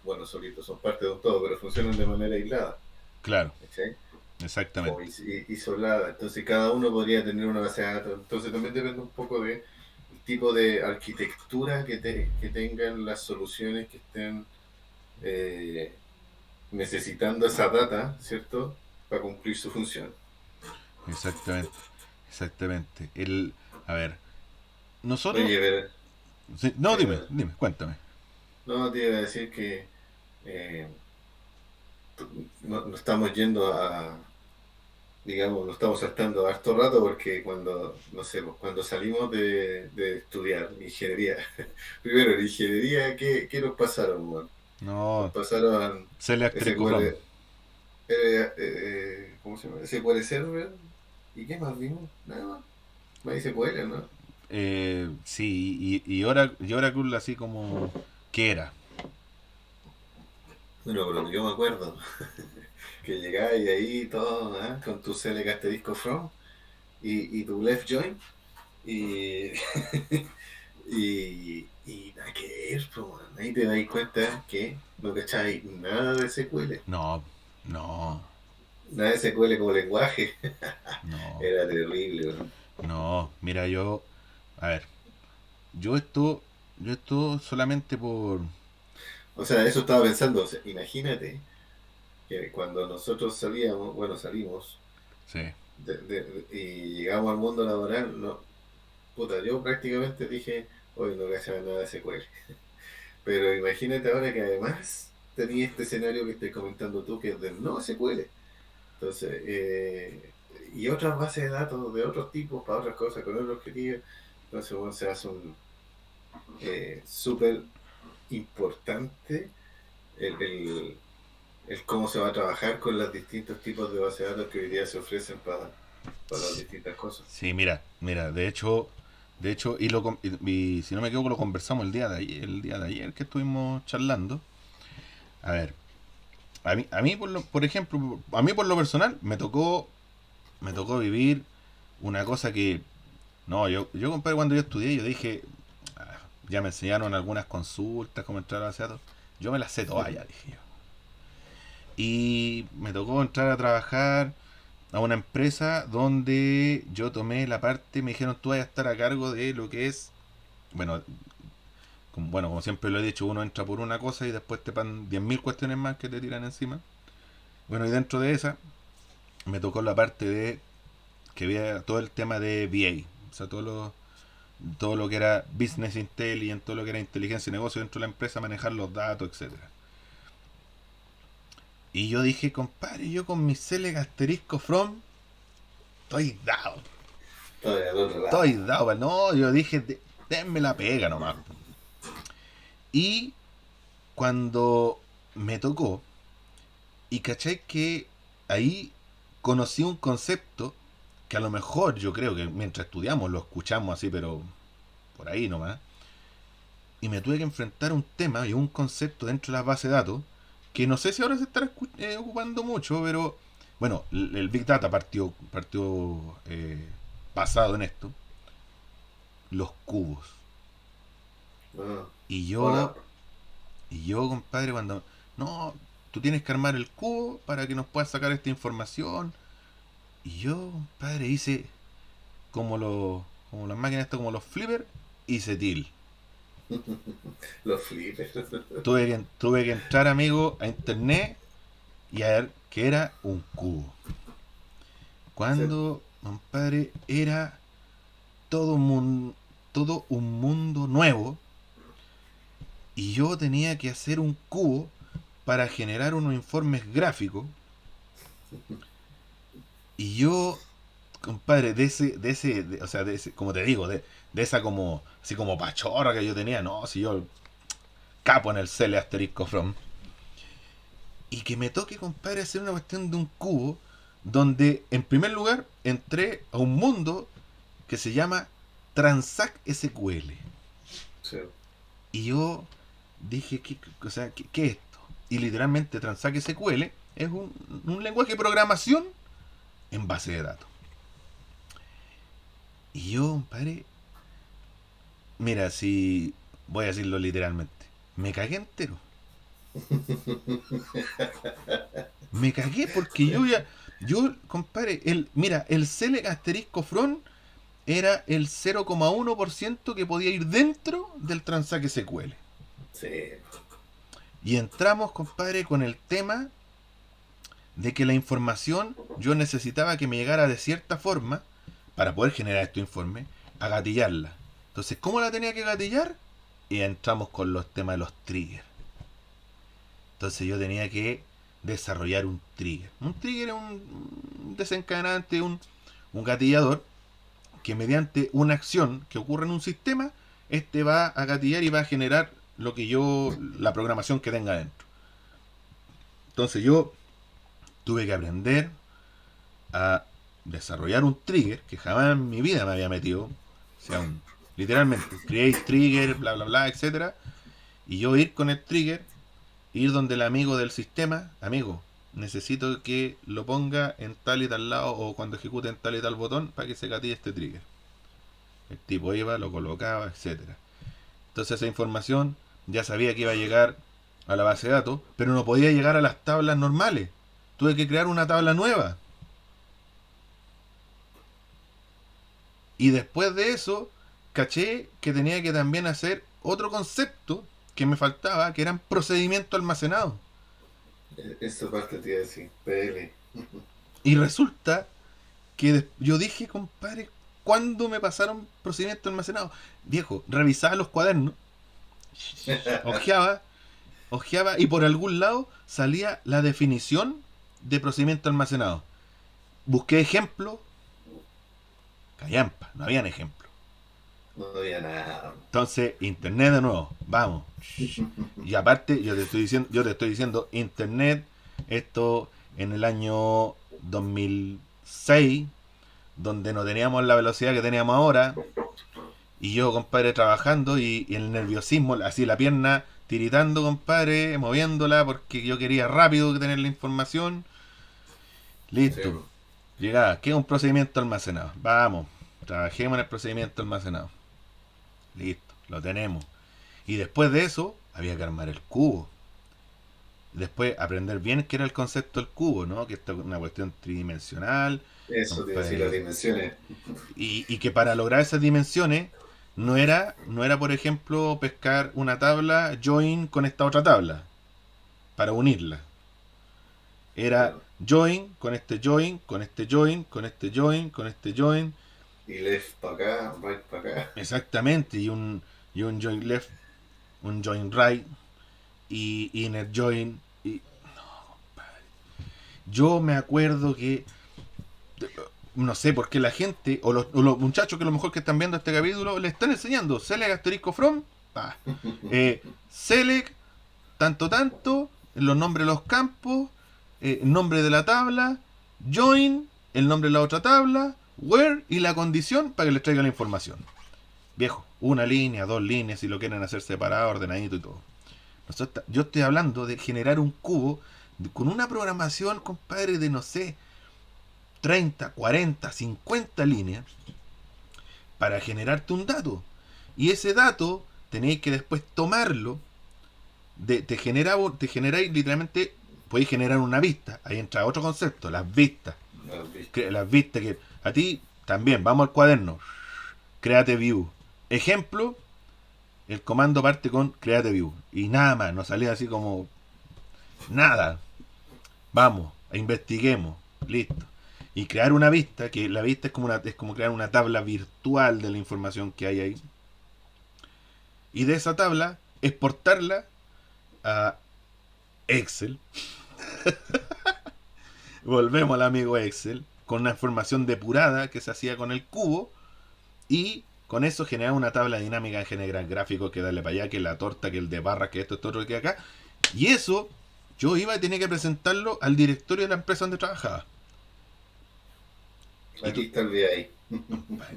bueno, solitos, son parte de un todo, pero funcionan de manera aislada, claro, ¿cachai? O exactamente. isolada. Entonces cada uno podría tener una base de datos. Entonces también depende un poco de el tipo de arquitectura que tengan las soluciones que estén eh, necesitando esa data, ¿cierto? Para cumplir su función. Exactamente. Exactamente. A ver, nosotros. Oye, ver, Sí, no, dime, eh, dime, cuéntame. no te iba a decir que no estamos yendo digamos, nos estamos saltando harto rato porque cuando, no sé, pues, cuando salimos de estudiar ingeniería, primero en ingeniería, ¿qué nos pasaron, weón? Nos No, pasaron Electric From. SQL, ¿cómo se llama? SQL Server, ¿y qué más vimos? Nada más, MySQL, ¿no? Sí, y Oracle así como... ¿Qué era? Bueno, pero yo me acuerdo que llegabas y ahí todo, ¿ah? Con tu CLK asterisco from y tu left join y, y nada que ver, pues, man. Ahí te das cuenta que no cacháis nada de SQL, No, no, nada de SQL como lenguaje. no, Era terrible, weón. no. Mira, yo... A ver, yo esto... Yo esto solamente por... O sea, eso estaba pensando, o sea, imagínate que cuando nosotros salíamos, bueno, salimos Sí. y llegamos al mundo laboral, no, puta, yo prácticamente dije, hoy no cachaba nada de SQL. Pero imagínate ahora que además tenía este escenario que estoy comentando tú, que es del no SQL. Entonces, y otras bases de datos de otros tipos para otras cosas, con otros objetivos. Entonces, bueno, se hace un súper importante el, el, el cómo se va a trabajar con los distintos tipos de bases de datos que hoy día se ofrecen para las distintas cosas. Sí, mira, de hecho, y si no me equivoco lo conversamos el día de ayer que estuvimos charlando. A ver, a mí por ejemplo, a mí por lo personal me tocó vivir una cosa que, no, yo compadre, cuando yo estudié, yo dije, "Ah, ya me enseñaron algunas consultas, cómo entrar a base de datos, yo me las sé todas ya", dije yo. Y me tocó entrar a trabajar a una empresa donde yo tomé la parte, me dijeron, tú vas a estar a cargo de lo que es, bueno, como siempre lo he dicho, uno entra por una cosa y después te pan 10.000 cuestiones más que te tiran encima. Bueno, y dentro de esa me tocó la parte de que había todo el tema de BA, o sea, todo lo que era Business Intelligence, todo lo que era inteligencia y negocio dentro de la empresa, manejar los datos, etcétera. Y yo dije, compadre, yo con mi Select asterisco from, estoy dado. Todavía al otro Estoy lado. dado, no, yo dije, denme la pega nomás". Y cuando me tocó, y caché que ahí conocí un concepto que a lo mejor yo creo que mientras estudiamos lo escuchamos así, pero por ahí nomás. Y me tuve que enfrentar a un tema y un concepto dentro de las bases de datos que no sé si ahora se estará ocupando mucho, pero bueno, el Big Data partió basado en esto, los cubos. Ah, Y hola. yo, y yo, compadre, cuando, no, tú tienes que armar el cubo para que nos puedas sacar esta información. Y yo, compadre, hice como las máquinas, esto como los flippers, hice til. Los flippers. Tuve que entrar, amigo, a internet y a ver que era un cubo. Sí. Cuando, compadre, era todo un mundo nuevo y yo tenía que hacer un cubo para generar unos informes gráficos y yo, compadre, o sea, como te digo, de esa como, así como pachorra que yo tenía, no, si yo capo en el Cele asterisco from, y que me toque, compadre, hacer una cuestión de un cubo donde, en primer lugar, entré a un mundo que se llama Transact SQL. Sí. Y yo dije, o sea, ¿qué es esto? Y literalmente Transact SQL es un lenguaje de programación en base de datos. Y yo, compadre, mira, si voy a decirlo literalmente, me cagué entero. Me cagué porque compadre, mira, el Select asterisco front era el 0,1% que podía ir dentro del Transact SQL. Sí. Y entramos, compadre, con el tema de que la información yo necesitaba que me llegara de cierta forma para poder generar estos informes, a gatillarla. Entonces, ¿cómo la tenía que gatillar? Y entramos con los temas de los triggers. Entonces yo tenía que desarrollar un trigger. Un trigger es un desencadenante, un gatillador que mediante una acción que ocurre en un sistema, este va a gatillar y va a generar la programación que tenga dentro. Entonces yo tuve que aprender a desarrollar un trigger que jamás en mi vida me había metido. O sea, literalmente, create trigger, bla bla bla, etcétera. Y yo ir con el trigger, ir donde el amigo del sistema, amigo, necesito que lo ponga en tal y tal lado o cuando ejecute en tal y tal botón para que se gatille este trigger. El tipo iba, lo colocaba, etcétera. Entonces esa información ya sabía que iba a llegar a la base de datos, pero no podía llegar a las tablas normales. Tuve que crear una tabla nueva. Y después de eso, caché que tenía que también hacer otro concepto que me faltaba, que eran procedimientos almacenados. Esa parte te iba a decir, PL. Y resulta que yo dije, compadre, ¿cuándo me pasaron procedimientos almacenados? Viejo, revisaba los cuadernos, ojeaba, ojeaba y por algún lado salía la definición de procedimiento almacenado. Busqué ejemplos, callampa, no habían ejemplos. No había nada. Entonces, internet de nuevo, vamos. Y aparte, yo te estoy diciendo, internet, esto en el año 2006, donde no teníamos la velocidad que teníamos ahora, y yo, compadre, trabajando y el nerviosismo, así la pierna tiritando, compadre, moviéndola porque yo quería rápido tener la información. Sí, Listo. Llegaba, ¿qué es un procedimiento almacenado? Vamos, trabajemos en el procedimiento almacenado. Listo, lo tenemos. Y después de eso, había que armar el cubo. Después aprender bien qué era el concepto del cubo, ¿no? Que esto es una cuestión tridimensional. eso te iba a decir, las Compadre, dimensiones. y que para lograr esas dimensiones no era por ejemplo pescar una tabla join con esta otra tabla para unirla. Era Claro. join con este join, con este join, con este join, con este join. Y left para acá, right para acá. Exactamente. Y un join left, un join right y inner join. Y yo me acuerdo que no sé por qué la gente o los muchachos que a lo mejor que están viendo este capítulo le están enseñando select asterisco from select tanto tanto los nombres de los campos, nombre de la tabla, join el nombre de la otra tabla, where y la condición para que les traiga la información. Viejo, una línea, dos líneas, si lo quieren hacer separado, ordenadito y todo. Yo estoy hablando de generar un cubo con una programación, compadre, de no sé, 30, 40, 50 líneas para generarte un dato. Y ese dato tenéis que después tomarlo. Te generáis literalmente, podéis generar una vista. Ahí entra otro concepto, las vistas. ¿Has visto? Las vistas que a ti también, vamos al cuaderno. Create view. Ejemplo, el comando parte con create view. Y nada más, no salía así como nada. Vamos, investiguemos. Listo. Y crear una vista, que la vista es como crear una tabla virtual de la información que hay ahí. Y de esa tabla, exportarla a Excel. Volvemos al amigo Excel, con una información depurada que se hacía con el cubo. Y con eso generar una tabla dinámica, generar gráficos, que darle para allá, que la torta, que el de barras, que esto otro, que acá. Y eso, yo iba y tenía que presentarlo al directorio de la empresa donde trabajaba. Y, Aquí está el día ahí.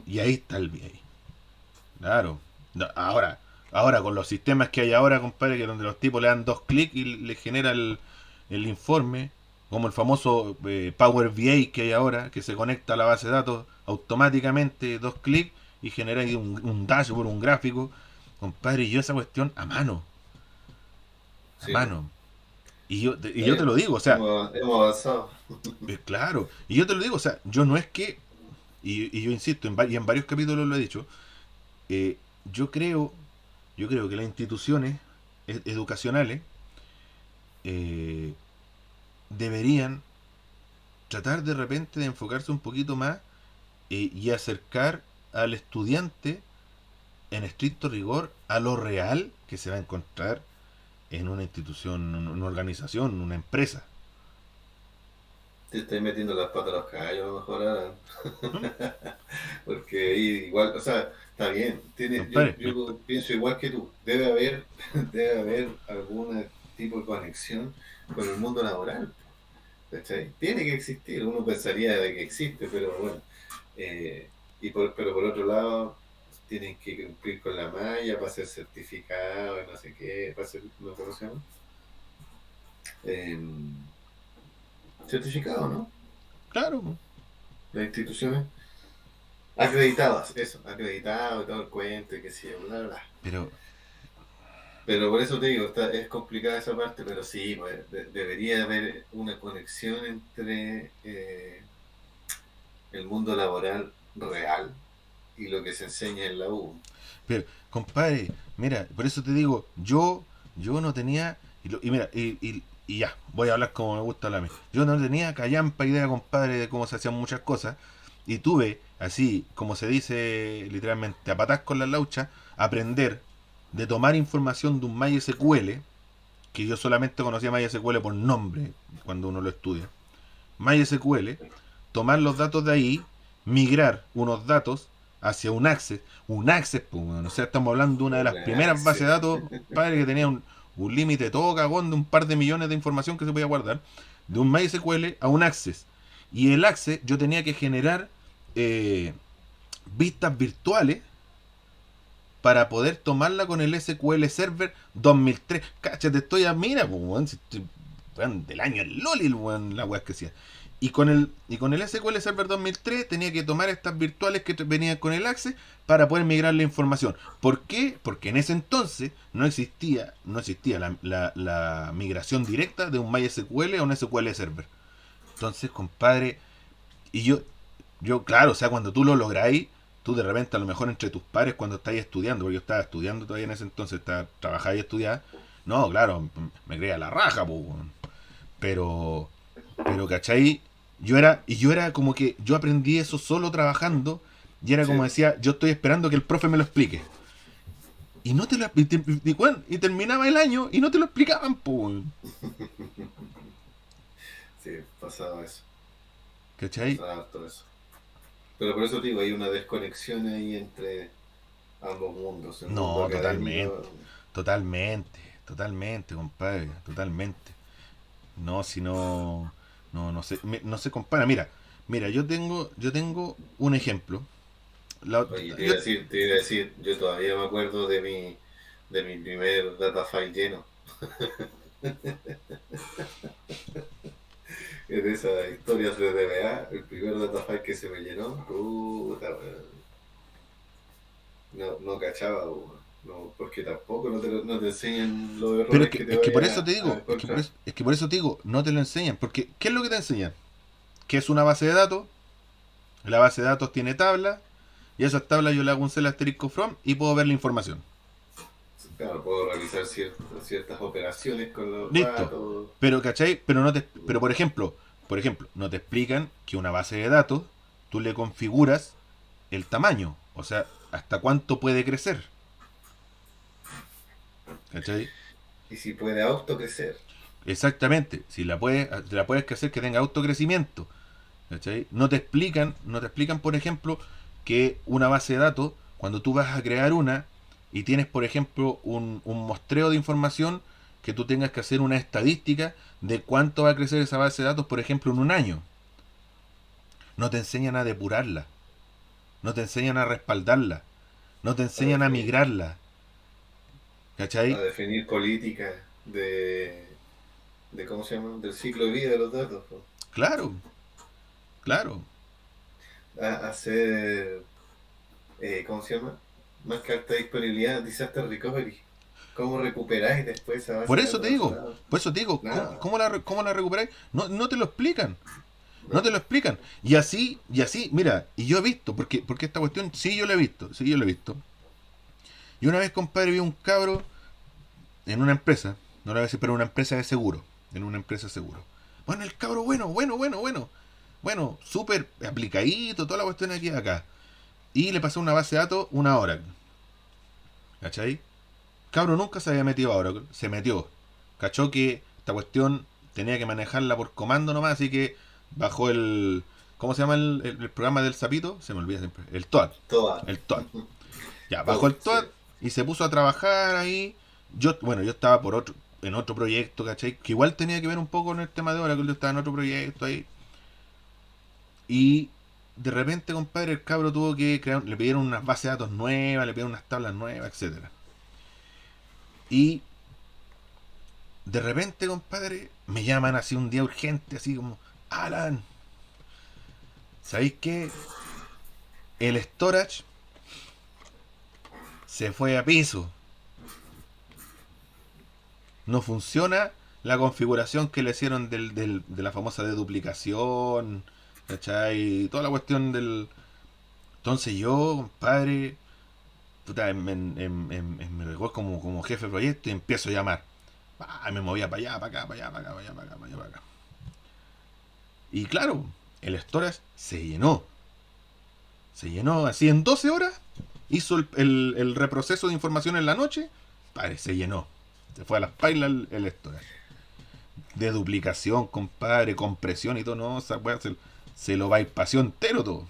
y ahí está el BI. Claro. No, ahora con los sistemas que hay ahora, compadre, que donde los tipos le dan dos clics y le genera el informe, como el famoso Power BI que hay ahora, que se conecta a la base de datos automáticamente, dos clics y genera ahí un dashboard, un gráfico. Compadre, y yo esa cuestión a mano. A Sí, mano. Y yo te bien. lo digo, o sea, Hemos avanzado. claro. Y yo te lo digo, o sea, yo no es que, y yo insisto, y en varios capítulos lo he dicho, eh, yo creo yo creo que las instituciones educacionales eh, deberían tratar de repente de enfocarse un poquito más y acercar al estudiante en estricto rigor a lo real que se va a encontrar en una institución, una organización, una empresa. Te estoy metiendo las patas a los caballos, a lo mejor ahora. ¿Mm? Porque ahí igual, o sea, está bien. Compadre, Yo pienso igual que tú. Debe haber, debe haber algún tipo de conexión con el mundo laboral. ¿Cachai? Tiene que existir. Uno pensaría de que existe, pero bueno. Pero por otro lado, tienen que cumplir con la malla para ser certificado y no sé qué, para ser, no sé cómo se llama. Eh, certificado, ¿no? claro, Las instituciones acreditadas, eso, acreditado y todo el cuento y que sí, bla, bla, bla. pero Pero por eso te digo, es complicada esa parte, pero sí, pues, debería haber una conexión entre el mundo laboral real y lo que se enseña en la U. Pero, compadre, mira, por eso te digo, yo no tenía, y mira, y ya, voy a hablar como me gusta hablar a mí. Yo no tenía callampa idea, compadre, de cómo se hacían muchas cosas, y tuve, así, como se dice literalmente, a patas con la laucha, aprender de tomar información de un MySQL, que yo solamente conocía MySQL por nombre, cuando uno lo estudia. MySQL, tomar los datos de ahí, migrar unos datos hacia un Access, pues, bueno, o sea, estamos hablando de una de las primeras bases de Access. datos, padre, que tenía un límite todo cagón de un par de millones de información que se podía guardar, de un MySQL a un Access. Y el Access yo tenía que generar eh, vistas virtuales para poder tomarla con el SQL Server 2003. Cáchate, estoy a mira, pues, weón, si weón, del año el LOL, weón, la weá que hacía. Y con el SQL Server 2003 tenía que tomar estas virtuales que venían con el Access para poder migrar la información. ¿Por qué? Porque en ese entonces no existía la migración directa de un MySQL a un SQL Server. Entonces, compadre, y yo, claro, o sea, cuando tú lo lográis, tú de repente a lo mejor entre tus pares cuando estáis estudiando, porque yo estaba estudiando todavía en ese entonces, trabajaba y estudiaba, no, claro, me creía la raja, pues, pero, ¿cachai? Y yo era como que, yo aprendí eso solo trabajando, y era como Sí, decía, yo estoy esperando que el profe me lo explique. Y no te lo y terminaba el año y no te lo explicaban, pues, sí, pasaba eso. ¿cachai? Pasaba harto eso. Pero por eso digo, hay una desconexión ahí entre ambos mundos, el mundo No, totalmente, académico. totalmente, compadre, totalmente. No, si no, no se compara. Mira, yo tengo un ejemplo. La- Oye, yo- te iba a decir, yo todavía me acuerdo de mi primer data file lleno. En esas historias de DBA, el primer data file que se me llenó, puta, weón, no cachaba, weón. No, porque tampoco no te enseñan los pero es errores que, que te es que por vayas eso te a digo, encontrar. es que por eso te digo, no te lo enseñan. Porque, ¿qué es lo que te enseñan? Que es una base de datos, la base de datos tiene tablas, y a esas tablas yo le hago un cel asterisco from y puedo ver la información. Claro, puedo realizar ciertas operaciones con los Listo. datos. Pero, ¿cachai? Pero por ejemplo, no te explican que una base de datos tú le configuras el tamaño, o sea, hasta cuánto puede crecer, ¿cachai? Y si puede autocrecer. Exactamente, si la puedes hacer que tenga autocrecimiento, ¿cachai? No te explican, por ejemplo, que una base de datos, cuando tú vas a crear una y tienes, por ejemplo, un muestreo de información, que tú tengas que hacer una estadística de cuánto va a crecer esa base de datos, por ejemplo, en un año. No te enseñan a depurarla, no te enseñan a respaldarla, no te a enseñan a definir, migrarla, a ¿cachai? definir políticas ¿cómo se llama? Del ciclo de vida de los datos. Po. Claro, claro. A hacer, ¿cómo se llama? Más que alta disponibilidad, disaster recovery. ¿Cómo recuperáis después esa Por base de eso te datos digo, azotada? por eso te digo, ¿cómo, Nada, cómo la, cómo la recuperáis? No te lo explican. No te no. lo explican. Y así, mira, y yo he visto, porque esta cuestión, sí yo lo he visto, sí yo lo he visto. Y una vez, compadre, vi un cabro en una empresa, no lo voy a decir, pero una empresa de seguro, en una empresa de seguro. Bueno, el cabro bueno, bueno, bueno, bueno. Bueno, súper aplicadito, toda la cuestión aquí acá. Y le pasó una base de datos, una Oracle. ¿Cachai? Cabro nunca se había metido a Oracle, se metió. Cachó que esta cuestión tenía que manejarla por comando nomás, así que bajó el... ¿Cómo se llama el programa del sapito? Se me olvida siempre. El TOAD. Toda. El TOAD. Ya, bajó Todo, el sí. TOAD y se puso a trabajar ahí. Yo estaba en otro proyecto, ¿cachai? Que igual tenía que ver un poco con el tema de Oracle. Yo estaba en otro proyecto ahí. Y de repente, compadre, el cabro tuvo que crear, le pidieron unas bases de datos nuevas, le pidieron unas tablas nuevas, etcétera. Y de repente, compadre, me llaman así un día urgente, así como, Alan, ¿sabéis qué? El storage se fue a piso. No funciona la configuración que le hicieron de la famosa deduplicación, ¿cachai? Toda la cuestión del... Entonces yo, compadre, puta, me recuerdo como jefe de proyecto y empiezo a llamar. Me movía para allá, para acá, para allá, para acá, para allá, para acá, para allá, para acá. Y claro, el storage se llenó. Se llenó así en 12 horas. Hizo el reproceso de información en la noche. Padre, se llenó. Se fue a las pailas el storage. De duplicación, compadre, compresión y todo. No, esa weá se lo bypassó entero todo.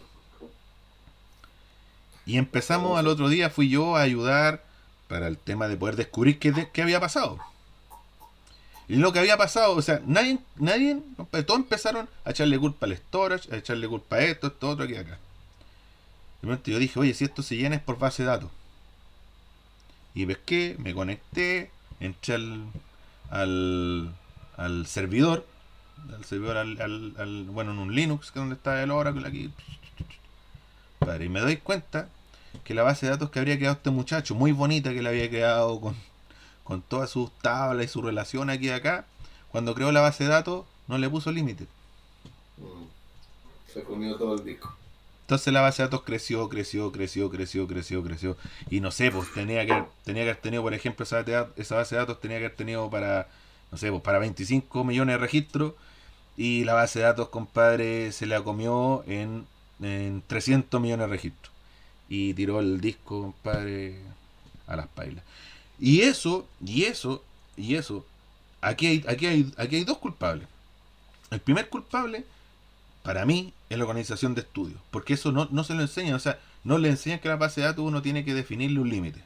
Y empezamos al Pucha. otro día, fui yo a ayudar para el tema de poder descubrir qué había pasado. Y lo que había pasado, o sea, nadie, todos empezaron a echarle culpa al storage, a echarle culpa a esto, otro, aquí, acá. De momento yo dije, oye, si esto se llena es por base de datos. Y pesqué, me conecté, entré al, al servidor, bueno, en un Linux, que es donde está el Oracle aquí. Padre, y me doy cuenta que la base de datos que habría quedado este muchacho, muy bonita que le había quedado con todas sus tablas y su relación aquí y acá, cuando creó la base de datos no le puso límite. Mm. Se comió todo el disco. Entonces la base de datos creció. Y no sé, pues tenía que haber tenido, por ejemplo, esa base de datos tenía que haber tenido para, no sé, pues para 25 millones de registros. Y la base de datos, compadre, se la comió en 300 millones de registros. Y tiró el disco, compadre, a las pailas. Y eso, aquí hay dos culpables. El primer culpable, para mí, es la organización de estudios. Porque eso no se lo enseñan. O sea, no le enseñan que la base de datos uno tiene que definirle un límite.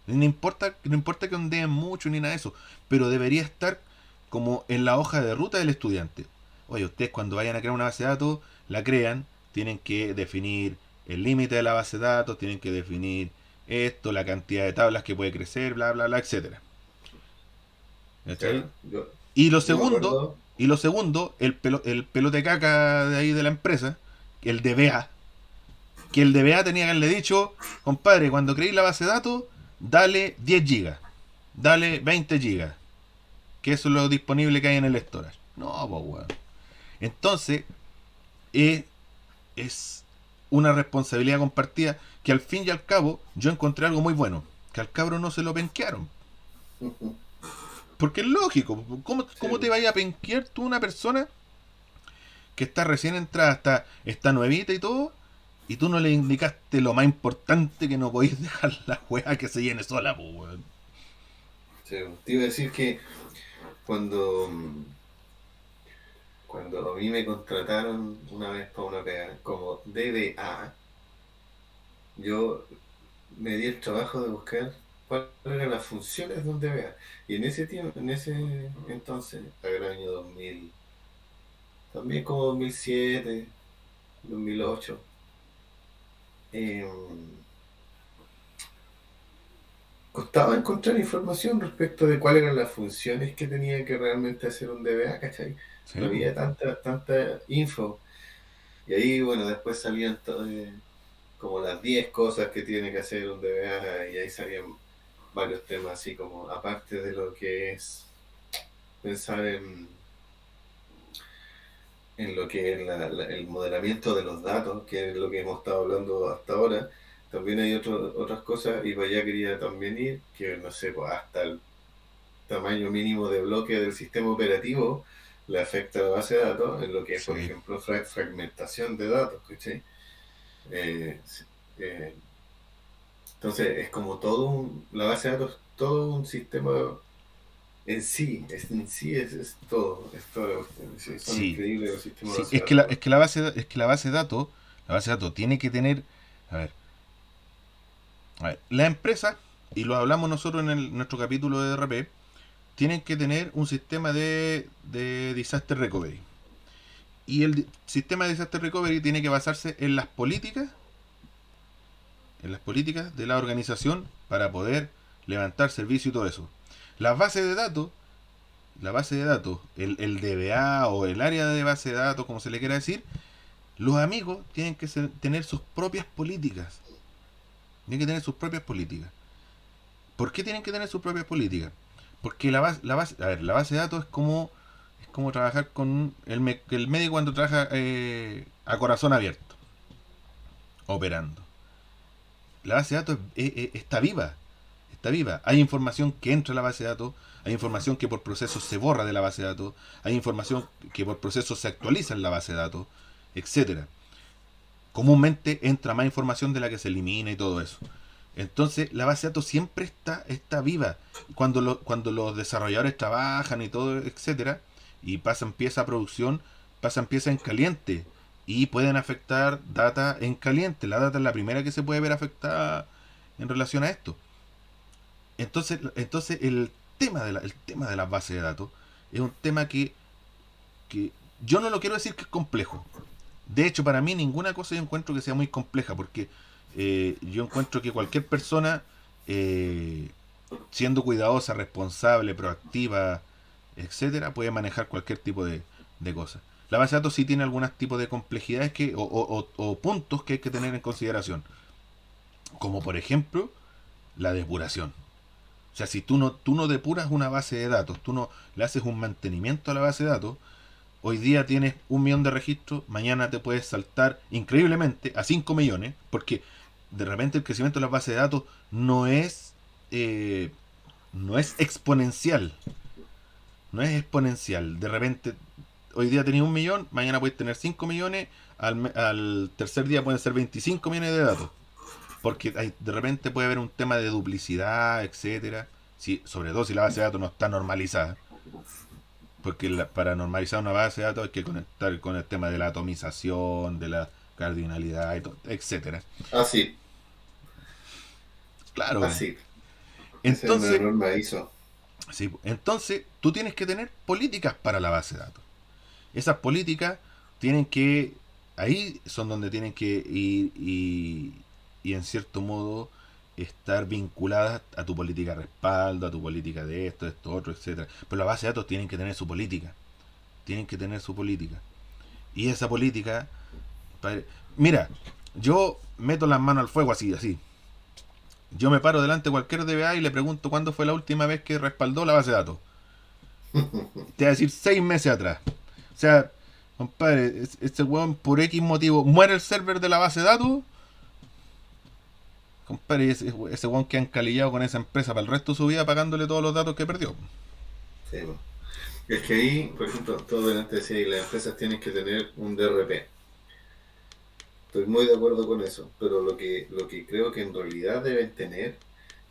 No importa que ondeen mucho ni nada de eso. Pero debería estar como en la hoja de ruta del estudiante. Oye, ustedes cuando vayan a crear una base de datos, la crean, tienen que definir el límite de la base de datos, tienen que definir esto, la cantidad de tablas que puede crecer, bla, bla, bla, etcétera. ¿Cachai? Claro, yo, Y lo yo me segundo, acuerdo. el pelote caca de ahí de la empresa, el DBA, que el DBA tenía que haberle dicho, compadre, cuando creéis la base de datos, dale 10 gigas, dale 20 gigas, que eso es lo disponible que hay en el storage. No, pues weón. Entonces, es, es una responsabilidad compartida que al fin y al cabo yo encontré algo muy bueno, que al cabro no se lo penquearon. Porque es lógico, ¿cómo te Sí, vaya a penquear tú una persona que está recién entrada, está nuevita y todo, y tú no le indicaste lo más importante, que no podéis dejar la juega que se llene sola, pues, weón? sí. Te iba a decir que cuando, cuando a mí me contrataron una vez para una pega como DBA, yo me di el trabajo de buscar cuáles eran las funciones de un DBA. Y en ese tiempo, en ese entonces, era el año 2000, también como 2007, 2008, eh, costaba encontrar información respecto de cuáles eran las funciones que tenía que realmente hacer un DBA, ¿cachai? Sí, No pues. había tanta info. Y ahí, bueno, después salían como las 10 cosas que tiene que hacer un DBA y ahí salían varios temas así como, aparte de lo que es pensar en lo que es el modelamiento de los datos, que es lo que hemos estado hablando hasta ahora, también hay otras cosas y para allá quería también ir, que no sé, pues hasta el tamaño mínimo de bloque del sistema operativo le afecta a la base de datos en lo que es, por Sí. ejemplo, fragmentación de datos, ¿cachai? Eh, eh, entonces es como la base de datos, todo un sistema, en sí es todo, es toda la cuestión. Sí, son Sí, increíbles los sistemas de sí, base de datos. es que la es que la base de datos tiene que tener, a ver, a ver, la empresa, y lo hablamos nosotros en nuestro capítulo de RP, tienen que tener un sistema de disaster recovery. Y el sistema de disaster recovery tiene que basarse en las políticas de la organización para poder levantar servicio y todo eso. Las bases de datos, la base de datos, el DBA o el área de base de datos, como se le quiera decir, los amigos tienen que tener sus propias políticas. Tienen que tener sus propias políticas. ¿Por qué tienen que tener sus propias políticas? Porque la base de datos es como trabajar con el médico cuando trabaja a corazón abierto, operando. La base de datos está viva. Está viva. Hay información que entra a la base de datos, hay información que por procesos se borra de la base de datos, hay información que por procesos se actualiza en la base de datos, etcétera. Comúnmente entra más información de la que se elimina y todo eso. Entonces la base de datos siempre está viva. Cuando los desarrolladores trabajan y todo, etcétera, y pasan pieza a producción, pasan pieza en caliente y pueden afectar data en caliente. La data es la primera que se puede ver afectada en relación a esto. Entonces el tema de las bases de datos es un tema que yo no lo quiero decir que es complejo. De hecho, para mí ninguna cosa yo encuentro que sea muy compleja, porque yo encuentro que cualquier persona, eh, siendo cuidadosa, responsable, proactiva, etcétera, puede manejar cualquier tipo de cosas. La base de datos sí tiene algunos tipos de complejidades o puntos que hay que tener en consideración, como por ejemplo la depuración. O sea, si tú no depuras una base de datos, tú no le haces un mantenimiento a la base de datos, hoy día tienes 1 millón de registros, mañana te puedes saltar increíblemente a 5 millones, porque de repente el crecimiento de las bases de datos eh, no es exponencial, no es exponencial. De repente, hoy día tenéis 1 millón, mañana puedes tener 5 millones, al tercer día pueden ser 25 millones de datos, porque de repente puede haber un tema de duplicidad, etcétera. Si, sobre todo si la base de datos no está normalizada, porque para normalizar una base de datos hay que conectar con el tema de la atomización, de la cardinalidad, y todo, etcétera. Así, Claro. así. Ese es un Entonces, error me hizo. sí, entonces tú tienes que tener políticas para la base de datos. Esas políticas tienen que, ahí son donde tienen que ir y en cierto modo estar vinculadas a tu política de respaldo, a tu política de esto, otro, etcétera. Pero la base de datos tienen que tener su política. Tienen que tener su política. Y esa política, padre, mira, yo meto las manos al fuego así, así. Yo me paro delante de cualquier DBA y le pregunto cuándo fue la última vez que respaldó la base de datos. Te va a decir 6 meses atrás. O sea, compadre, este weón por X motivo muere el server de la base de datos. Compadre, ese weón que han calillado con esa empresa para el resto de su vida pagándole todos los datos que perdió. Sí, po. Es que ahí, por ejemplo, todo delante decía, y las empresas tienen que tener un DRP. Estoy muy de acuerdo con eso, pero lo que creo que en realidad deben tener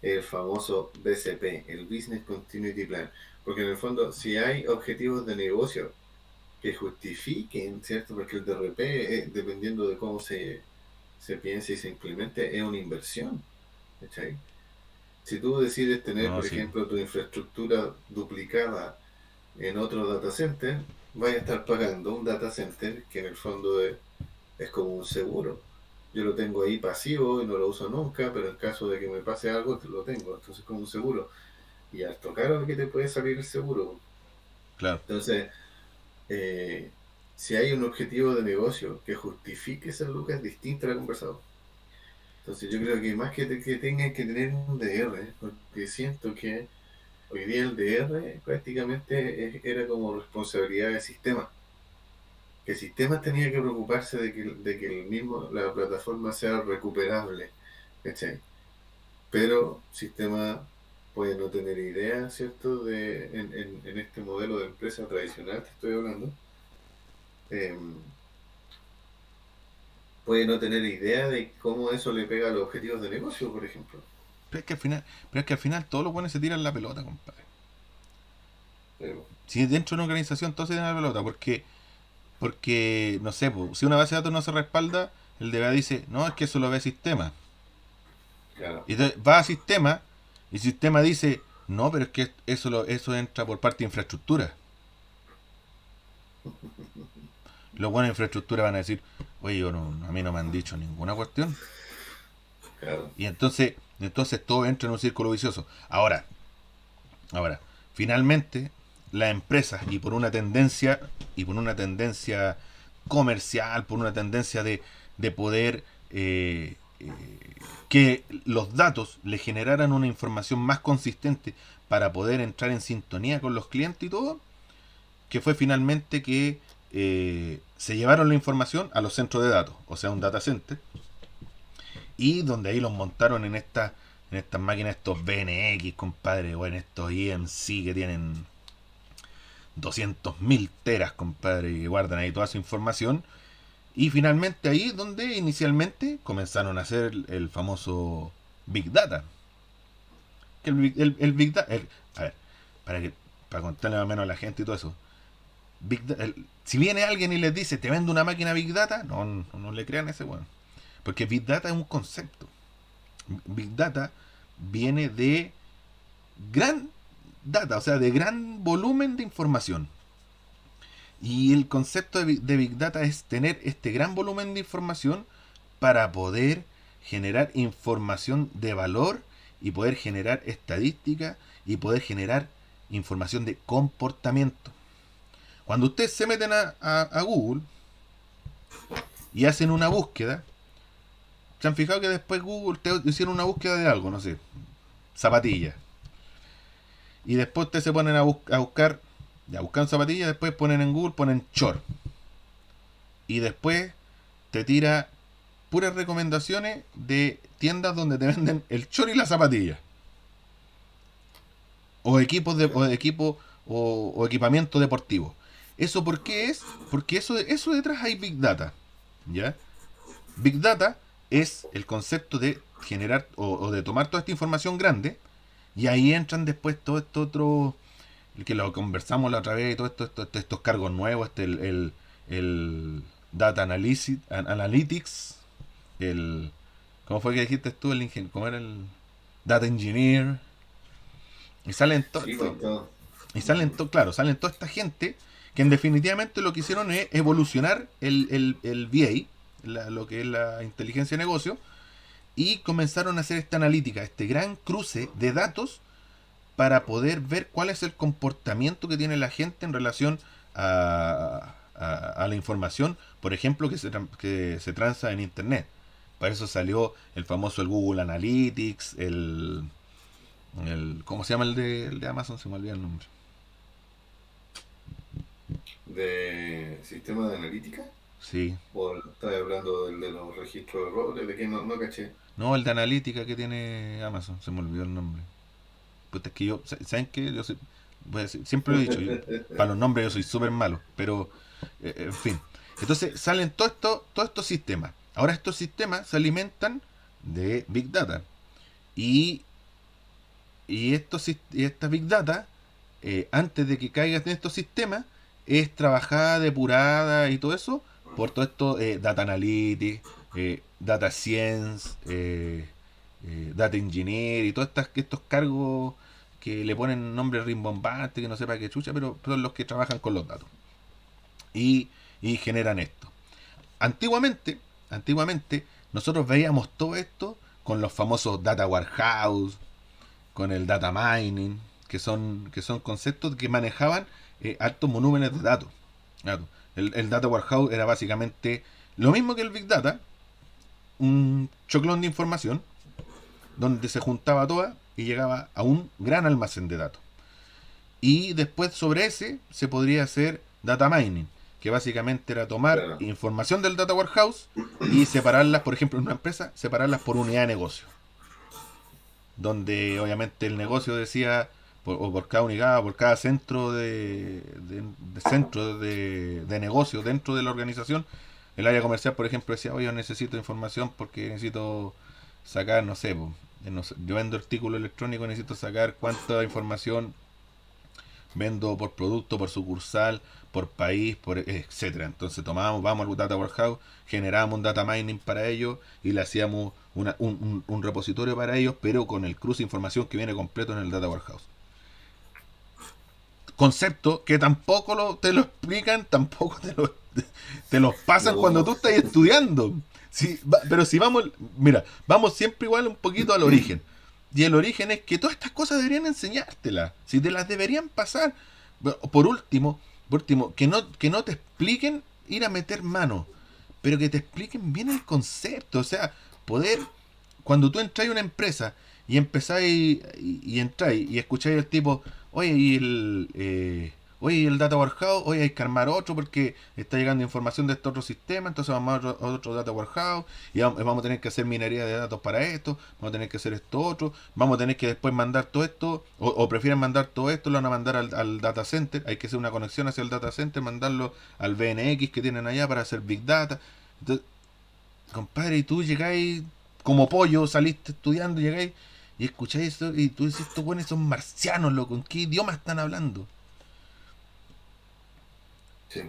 es el famoso BCP, el Business Continuity Plan. Porque en el fondo, si hay objetivos de negocio que justifiquen, ¿cierto? Porque el DRP, dependiendo de cómo se piense y se implemente, es una inversión. ¿Cachai? Si tú decides tener, No, por sí. ejemplo, tu infraestructura duplicada en otro data center, vas a estar pagando un data center que en el fondo es como un seguro. Yo lo tengo ahí pasivo y no lo uso nunca, pero en caso de que me pase algo, lo tengo. Entonces es como un seguro. Y harto caro que te puede salir el seguro. Claro. Entonces, eh, si hay un objetivo de negocio que justifique esa lucas, es distinta a la conversado. Entonces yo creo que más que tengan que tener un DR, porque siento que hoy día el DR prácticamente era como responsabilidad del sistema. Que el sistema tenía que preocuparse de que el mismo, la plataforma sea recuperable. ¿Cachai? Pero el sistema puede no tener idea, ¿cierto? En este modelo de empresa tradicional que estoy hablando, eh, puede no tener idea de cómo eso le pega a los objetivos de negocio, por ejemplo. Pero es que al final, pero es que al final todos los buenos se tiran la pelota, compadre. Pero, Si dentro de una organización todo se tiene la pelota, porque no sé, po, si una base de datos no se respalda, el DBA dice, no, es que eso lo ve sistema. claro, Y entonces va a sistema, y sistema dice, no, pero es que eso entra por parte de infraestructura. Los buenos de infraestructura van a decir, oye, a mí no me han dicho ninguna cuestión. claro. Y entonces todo entra en un círculo vicioso. Ahora, finalmente, las empresas, y por una tendencia comercial, por una tendencia de poder que los datos le generaran una información más consistente para poder entrar en sintonía con los clientes y todo, que fue finalmente que se llevaron la información a los centros de datos, o sea, un data center, y donde ahí los montaron en estas máquinas, estos BNX, compadre, o en estos EMC que tienen 200.000 teras, compadre, y guardan ahí toda su información. Y finalmente ahí es donde inicialmente comenzaron a hacer el famoso Big Data. Que el Big Data, a ver, para que para contarle más o menos a la gente y todo eso. Si viene alguien y les dice, te vendo una máquina Big Data, no le crean a ese weón. Porque Big Data es un concepto. Big Data viene de gran data, o sea, de gran volumen de información. Y el concepto de Big Data es tener este gran volumen de información para poder generar información de valor y poder generar estadística y poder generar información de comportamiento. Cuando ustedes se meten a Google y hacen una búsqueda, se han fijado que después Google te hicieron una búsqueda de algo, no sé, zapatillas. Y después ustedes se ponen a buscar, ya buscan zapatillas, después ponen en Google, ponen short. Y después te tira puras recomendaciones de tiendas donde te venden el short y la zapatilla. O equipos de equipo o equipamiento deportivo. ¿Eso por qué es? Porque eso detrás hay Big Data. ¿Ya? Big Data es el concepto de generar o de tomar toda esta información grande y ahí entran después todo esto otro que lo conversamos la otra vez y todos estos cargos nuevos, el Data Analytics, el ¿cómo fue que dijiste tú? ¿Cómo era el Data Engineer? Y salen todo Sí, esto, pues todo. y claro, salen toda esta gente que en definitivamente lo que hicieron es evolucionar el VA, lo que es la inteligencia de negocio, y comenzaron a hacer esta analítica, este gran cruce de datos para poder ver cuál es el comportamiento que tiene la gente en relación a la información, por ejemplo, que se transa en Internet. Para eso salió el famoso el Google Analytics, ¿cómo se llama el de Amazon? Se me olvida el nombre. ¿De sistema de analítica? Sí. ¿O estás hablando del de los registros de errores? ¿De que no caché? No, el de analítica que tiene Amazon, se me olvidó el nombre. Puta, es que ¿saben qué? Yo siempre lo he dicho, para los nombres yo soy súper malo, pero, en fin. Entonces salen todos estos sistemas. Ahora estos sistemas se alimentan de Big Data. Y, y esta Big Data, antes de que caiga en estos sistemas, es trabajada, depurada y todo eso por todo esto, Data Analytics, Data Science, Data Engineer y todos estos cargos que le ponen nombre rimbombante, que no sepa qué chucha, pero son los que trabajan con los datos y, y generan esto. Antiguamente, nosotros veíamos todo esto con los famosos Data Warehouse, con el Data Mining, que son conceptos que manejaban altos volúmenes de datos. Claro, el Data Warehouse era básicamente lo mismo que el Big Data, un choclón de información donde se juntaba toda y llegaba a un gran almacén de datos. Y después sobre ese se podría hacer data mining, que básicamente era tomar Claro, información del data warehouse y separarlas, por ejemplo, en una empresa, separarlas por unidad de negocio. Donde obviamente el negocio decía, o por cada unidad, por cada centro de negocio dentro de la organización, el área comercial, por ejemplo, decía, oye, yo necesito información porque necesito sacar, no sé, yo vendo artículos electrónicos, necesito sacar cuánta información vendo por producto, por sucursal, por país, por etcétera. Entonces tomábamos, vamos al Data Warehouse, generábamos un data mining para ellos y le hacíamos un repositorio para ellos, pero con el cruce de información que viene completo en el Data Warehouse. Concepto que tampoco te lo explican, tampoco te los pasan cuando No, tú estás estudiando. Pero si vamos, mira, vamos siempre igual un poquito al origen. Y el origen es que todas estas cosas deberían enseñártelas. Si te las deberían pasar. Por último, que no te expliquen ir a meter mano. Pero que te expliquen bien el concepto. O sea, poder, cuando tú entras a una empresa y empezáis y entráis y escucháis al tipo, oye, oye, el Data Warehouse, oye, hay que armar otro porque está llegando información de este otro sistema, entonces vamos a otro Data Warehouse y vamos a tener que hacer minería de datos para esto, vamos a tener que hacer esto otro, vamos a tener que después mandar todo esto, o prefieren mandar todo esto, lo van a mandar al data center, hay que hacer una conexión hacia el data center, mandarlo al VNX que tienen allá para hacer Big Data. Entonces, compadre, y tú llegáis como pollo, saliste estudiando, llegáis y escucháis eso y tú dices, estos buenos son marcianos, loco, ¿en qué idioma están hablando? sí.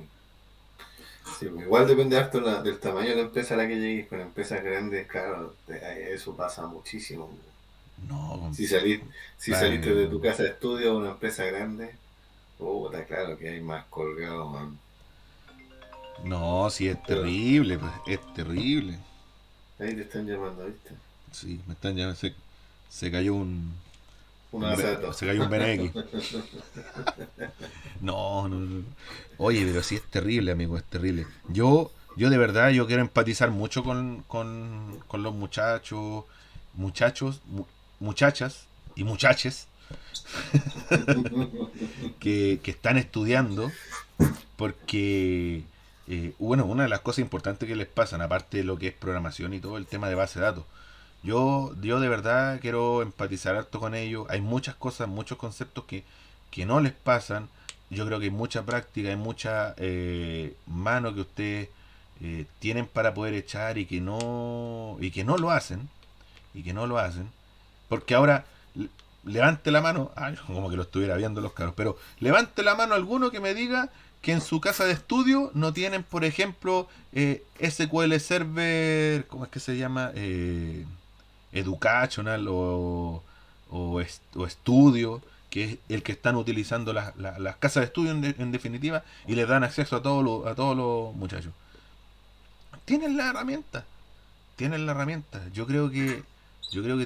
Sí, pues igual depende harto del tamaño de la empresa a la que llegues. Con empresas grandes, claro, eso pasa muchísimo. No, Si salís, si saliste compadre, de tu casa de estudio a una empresa grande, está claro que hay más colgado, man. no, sí es Pero terrible, pues, es terrible. ahí te están llamando, ¿viste? Sí, me están llamando, se cayó Una datos. se cayó un BNX. No, no, no. Oye, pero sí es terrible, amigo, es terrible. Yo de verdad, yo quiero empatizar mucho con los muchachas y muchaches que están estudiando, porque, bueno, una de las cosas importantes que les pasan, aparte de lo que es programación y todo el tema de base de datos, yo de verdad quiero empatizar harto con ellos. Hay muchas cosas, muchos conceptos que no les pasan. Yo creo que hay mucha práctica, hay mucha mano que ustedes tienen para poder echar y que no lo hacen, y que no lo hacen. Porque ahora, levante la mano, como que lo estuviera viendo los caros, pero levante la mano alguno que me diga que en su casa de estudio no tienen, por ejemplo, SQL Server, ¿cómo es que se llama? Educational o Studio, que es el que están utilizando las casas de estudio en definitiva, y les dan acceso a todos los muchachos. Tienen la herramienta, tienen la herramienta. Yo creo que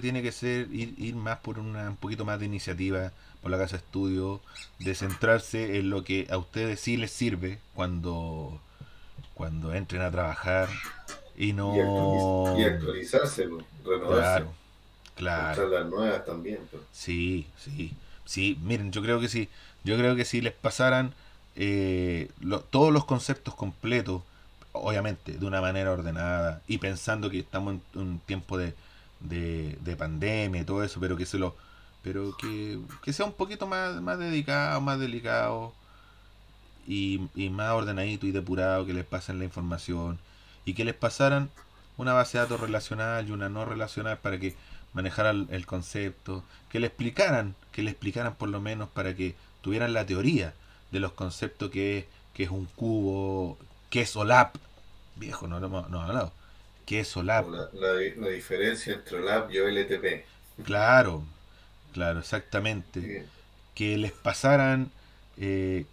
tiene que ser ir más por un poquito más de iniciativa por la casa de estudio, de centrarse en lo que a ustedes sí les sirve cuando entren a trabajar y Y no. actualizarse, pues, renovarse. Claro, claro. Entrar las nuevas también, pues. Sí, sí, sí. Miren, yo creo que si les pasaran todos los conceptos completos, obviamente de una manera ordenada y pensando que estamos en un tiempo de pandemia y todo eso, pero que sea un poquito más dedicado, más delicado y más ordenadito y depurado, que les pasen la información y que les pasaran una base de datos relacional y una no relacional para que manejaran el concepto, que le explicaran por lo menos para que tuvieran la teoría de los conceptos que es un cubo, que es OLAP, viejo, no hemos hablado, que es OLAP, O la diferencia entre LAP y OLTP. claro, claro, exactamente, Sí. que les pasaran lo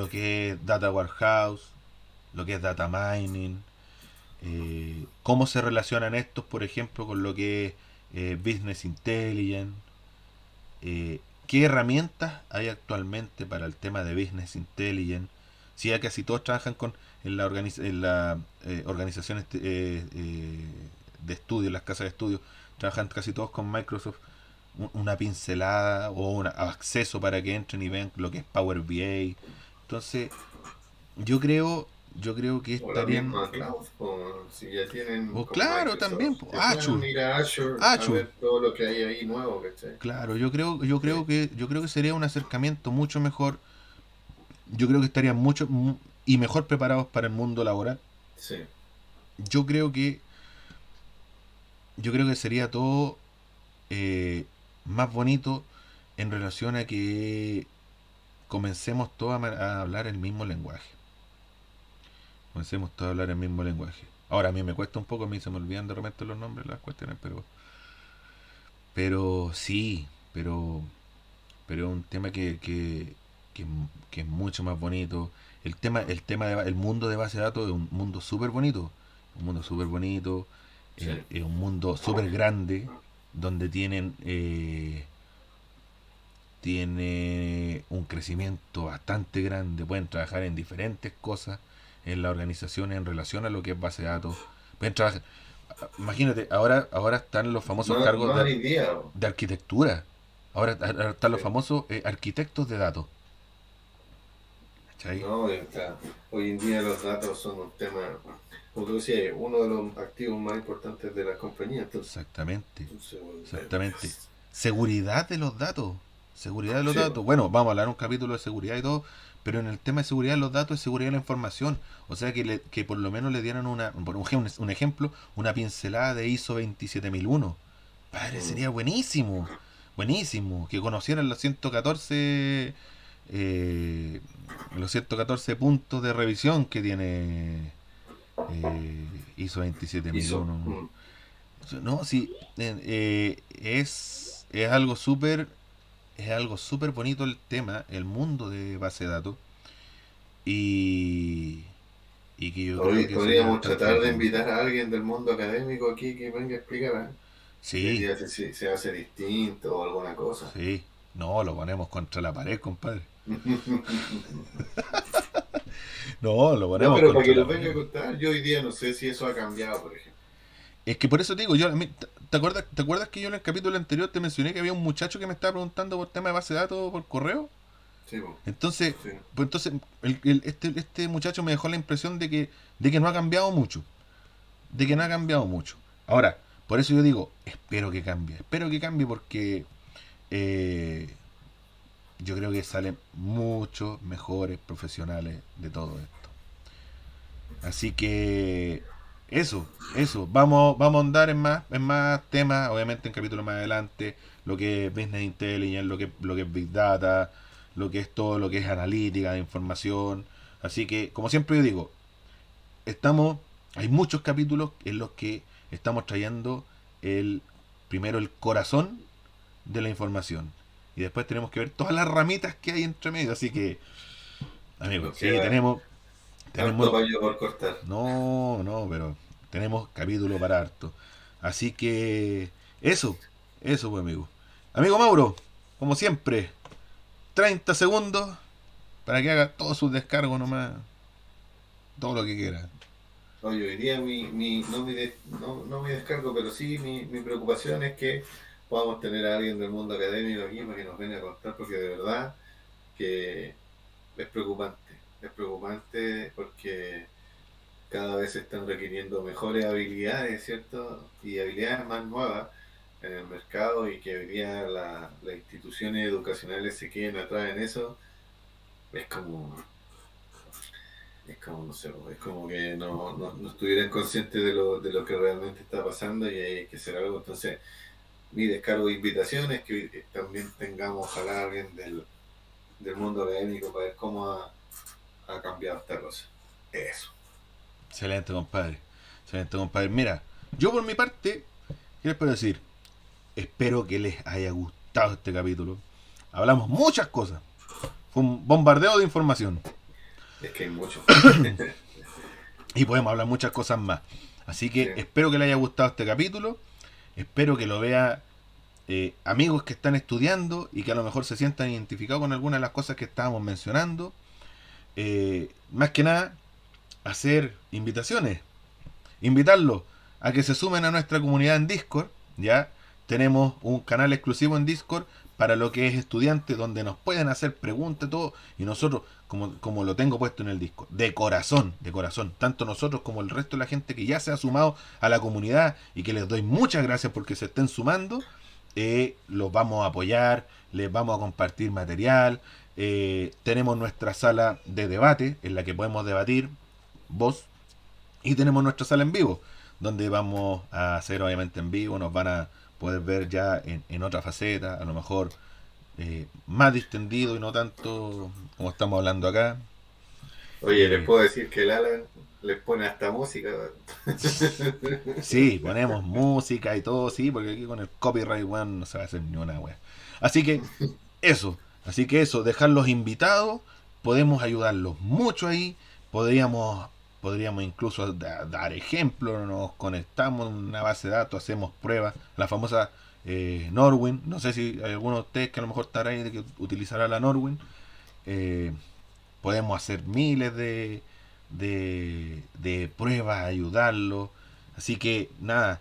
que es Data Warehouse, lo que es Data Mining, cómo se relacionan estos, por ejemplo, con lo que es Business Intelligence, qué herramientas hay actualmente para el tema de Business Intelligence, si ya casi todos trabajan en la organizaciones de estudio, las casas de estudio, trabajan casi todos con Microsoft, una pincelada o un acceso para que entren y vean lo que es Power BI. Entonces, yo creo, yo creo que O la estarían. misma cloud, si ya tienen O con claro, también, Microsoft, po, que puedan Azure, ir a Azure a Azure. ver todo lo que hay ahí nuevo, ¿cachai? Claro, yo creo Sí, que yo creo que sería un acercamiento mucho mejor. Yo creo que estarían mucho y mejor preparados para el mundo laboral. sí. Yo creo que yo creo que sería todo más bonito en relación a que comencemos todos a hablar el mismo lenguaje. Comencemos todos a hablar el mismo lenguaje. Ahora a mí me cuesta un poco, a mí se me olvidan de repente los nombres, las cuestiones, pero sí, pero es un tema que es mucho más bonito. El mundo de base de datos es un mundo súper bonito. Un mundo súper bonito. Sí. Es un mundo súper grande. Donde tiene un crecimiento bastante grande. Pueden trabajar en diferentes cosas en la organización en relación a lo que es base de datos. Pueden trabajar. Imagínate, ahora están los famosos No, cargos no hay idea. de arquitectura. Ahora están los Sí. famosos arquitectos de datos. ¿Cachai? No, hoy en día los datos son un tema, como tú decías, uno de los activos más importantes de la compañía. Exactamente. Entonces, bueno, Exactamente. Seguridad de los datos. Seguridad de los sí, pues, datos. Bueno, vamos a hablar un capítulo de seguridad y todo, pero en el tema de seguridad de los datos es seguridad de la información. O sea que por lo menos le dieran un ejemplo, una pincelada de ISO 27001. Padre, mm, sería buenísimo. Buenísimo. Que conocieran eh, los 114 puntos de revisión que tiene ISO hizo. 27001. No, sí, es algo súper bonito el tema, el mundo de base de datos y, y que yo creo Hoy que sería podríamos bastante tratar de bacán. invitar a alguien del mundo académico aquí que venga a explicar, ¿eh? Hoy Sí, día se hace distinto o alguna cosa. sí, no, lo ponemos contra la pared, compadre. No, lo No, ponemos pero para contra que la nos venga pared. a contar, yo hoy día no sé si eso ha cambiado, por ejemplo. Es que por eso te digo, ¿te acuerdas que yo en el capítulo anterior te mencioné que había un muchacho que me estaba preguntando por tema de base de datos por correo? Sí, po, Entonces, sí. este muchacho me dejó la impresión de que no ha cambiado mucho. De que no ha Mm. cambiado mucho. Ahora, por eso yo digo, espero que cambie porque eh, yo creo que salen muchos mejores profesionales de todo esto. Así que vamos a andar en más temas, obviamente en capítulos más adelante, lo que es Business Intelligence, lo que es Big Data, lo que es todo lo que es analítica de información. Así que, como siempre yo digo, estamos, hay muchos capítulos en los que estamos trayendo primero el corazón de la información. Y después tenemos que ver todas las ramitas que hay entre medio. Así que, amigos, Nos sí, queda harto tenemos, payo por cortar. no, pero tenemos capítulo para harto. Así que, eso, eso pues, amigo. Amigo Mauro, como siempre, 30 segundos para que haga todo su descargo nomás, todo lo que quiera. Oye, hoy día no mi descargo, pero sí mi preocupación es que podamos tener a alguien del mundo académico aquí para que nos venga a contar, porque de verdad que es preocupante. Es preocupante porque cada vez se están requiriendo mejores habilidades, ¿cierto? Y habilidades más nuevas en el mercado y que hoy día las instituciones educacionales se queden atrás en eso, es como, no sé, es como que no estuvieran conscientes de lo que realmente está pasando y hay que hacer algo. Entonces, mi descargo de invitaciones que también tengamos, ojalá, alguien del mundo académico para ver cómo ha cambiado esta cosa. Eso. Excelente, compadre. Excelente, compadre. Mira, yo por mi parte, ¿qué les puedo decir? Espero que les haya gustado este capítulo. Hablamos muchas cosas. Fue un bombardeo de información. Es que hay mucho. Y podemos hablar muchas cosas más. Así Sí. que espero que les haya gustado este capítulo. Espero que lo vea amigos que están estudiando y que a lo mejor se sientan identificados con algunas de las cosas que estábamos mencionando. Más que nada, hacer invitaciones. Invitarlos a que se sumen a nuestra comunidad en Discord. Ya tenemos un canal exclusivo en Discord para lo que es estudiantes, donde nos pueden hacer preguntas, todo, y nosotros, como lo tengo puesto en el Discord, de corazón, tanto nosotros como el resto de la gente que ya se ha sumado a la comunidad y que les doy muchas gracias porque se estén sumando, los vamos a apoyar, les vamos a compartir material, tenemos nuestra sala de debate en la que podemos debatir, vos, y tenemos nuestra sala en vivo, donde vamos a hacer obviamente en vivo, nos van a poder ver ya en otra faceta, a lo mejor más distendido y no tanto como estamos hablando acá. Oye, les Eh, puedo decir que el Alan les pone hasta música. sí, ponemos música y todo, sí, porque aquí con el copyright, weón, no se va a hacer ni una wea. Así que eso, dejarlos invitados, podemos ayudarlos mucho ahí, podríamos, podríamos incluso dar ejemplos, nos conectamos en una base de datos, hacemos pruebas, la famosa Norwin, no sé si hay alguno de ustedes que a lo mejor estará ahí de que utilizará la Norwin, eh, podemos hacer miles de pruebas, ayudarlos, así que nada,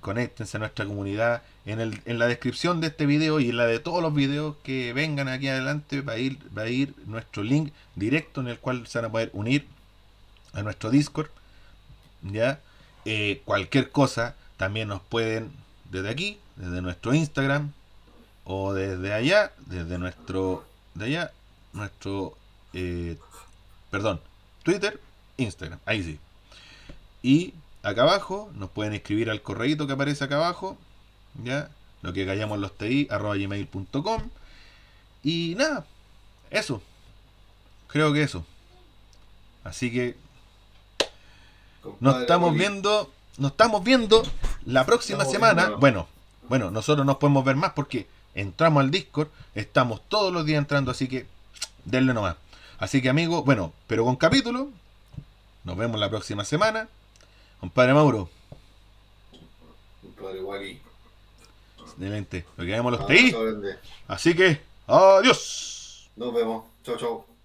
conéctense a nuestra comunidad. En la descripción de este video y en la de todos los videos que vengan aquí adelante va a ir nuestro link directo en el cual se van a poder unir a nuestro Discord. ¿Ya? Cualquier cosa también nos pueden desde aquí, desde nuestro Instagram o desde allá, desde de allá, nuestro, eh, perdón, Twitter, Instagram, ahí sí. Y acá abajo nos pueden escribir al correíto que aparece acá abajo, ¿ya? Lo que callamos los TI, @gmail.com. Y nada, eso. Creo que eso. Así que Compadre Wally, nos estamos viendo la próxima estamos semana. viéndonos. Bueno, nosotros nos podemos ver más porque entramos al Discord, estamos todos los días entrando, así que denle nomás. Así que amigos, bueno, pero con capítulo, nos vemos la próxima semana. Compadre Mauro, Compadre Wally. excelente, lo que vemos los TI. Abrazo grande. Así que, adiós. Nos vemos. Chau, chau.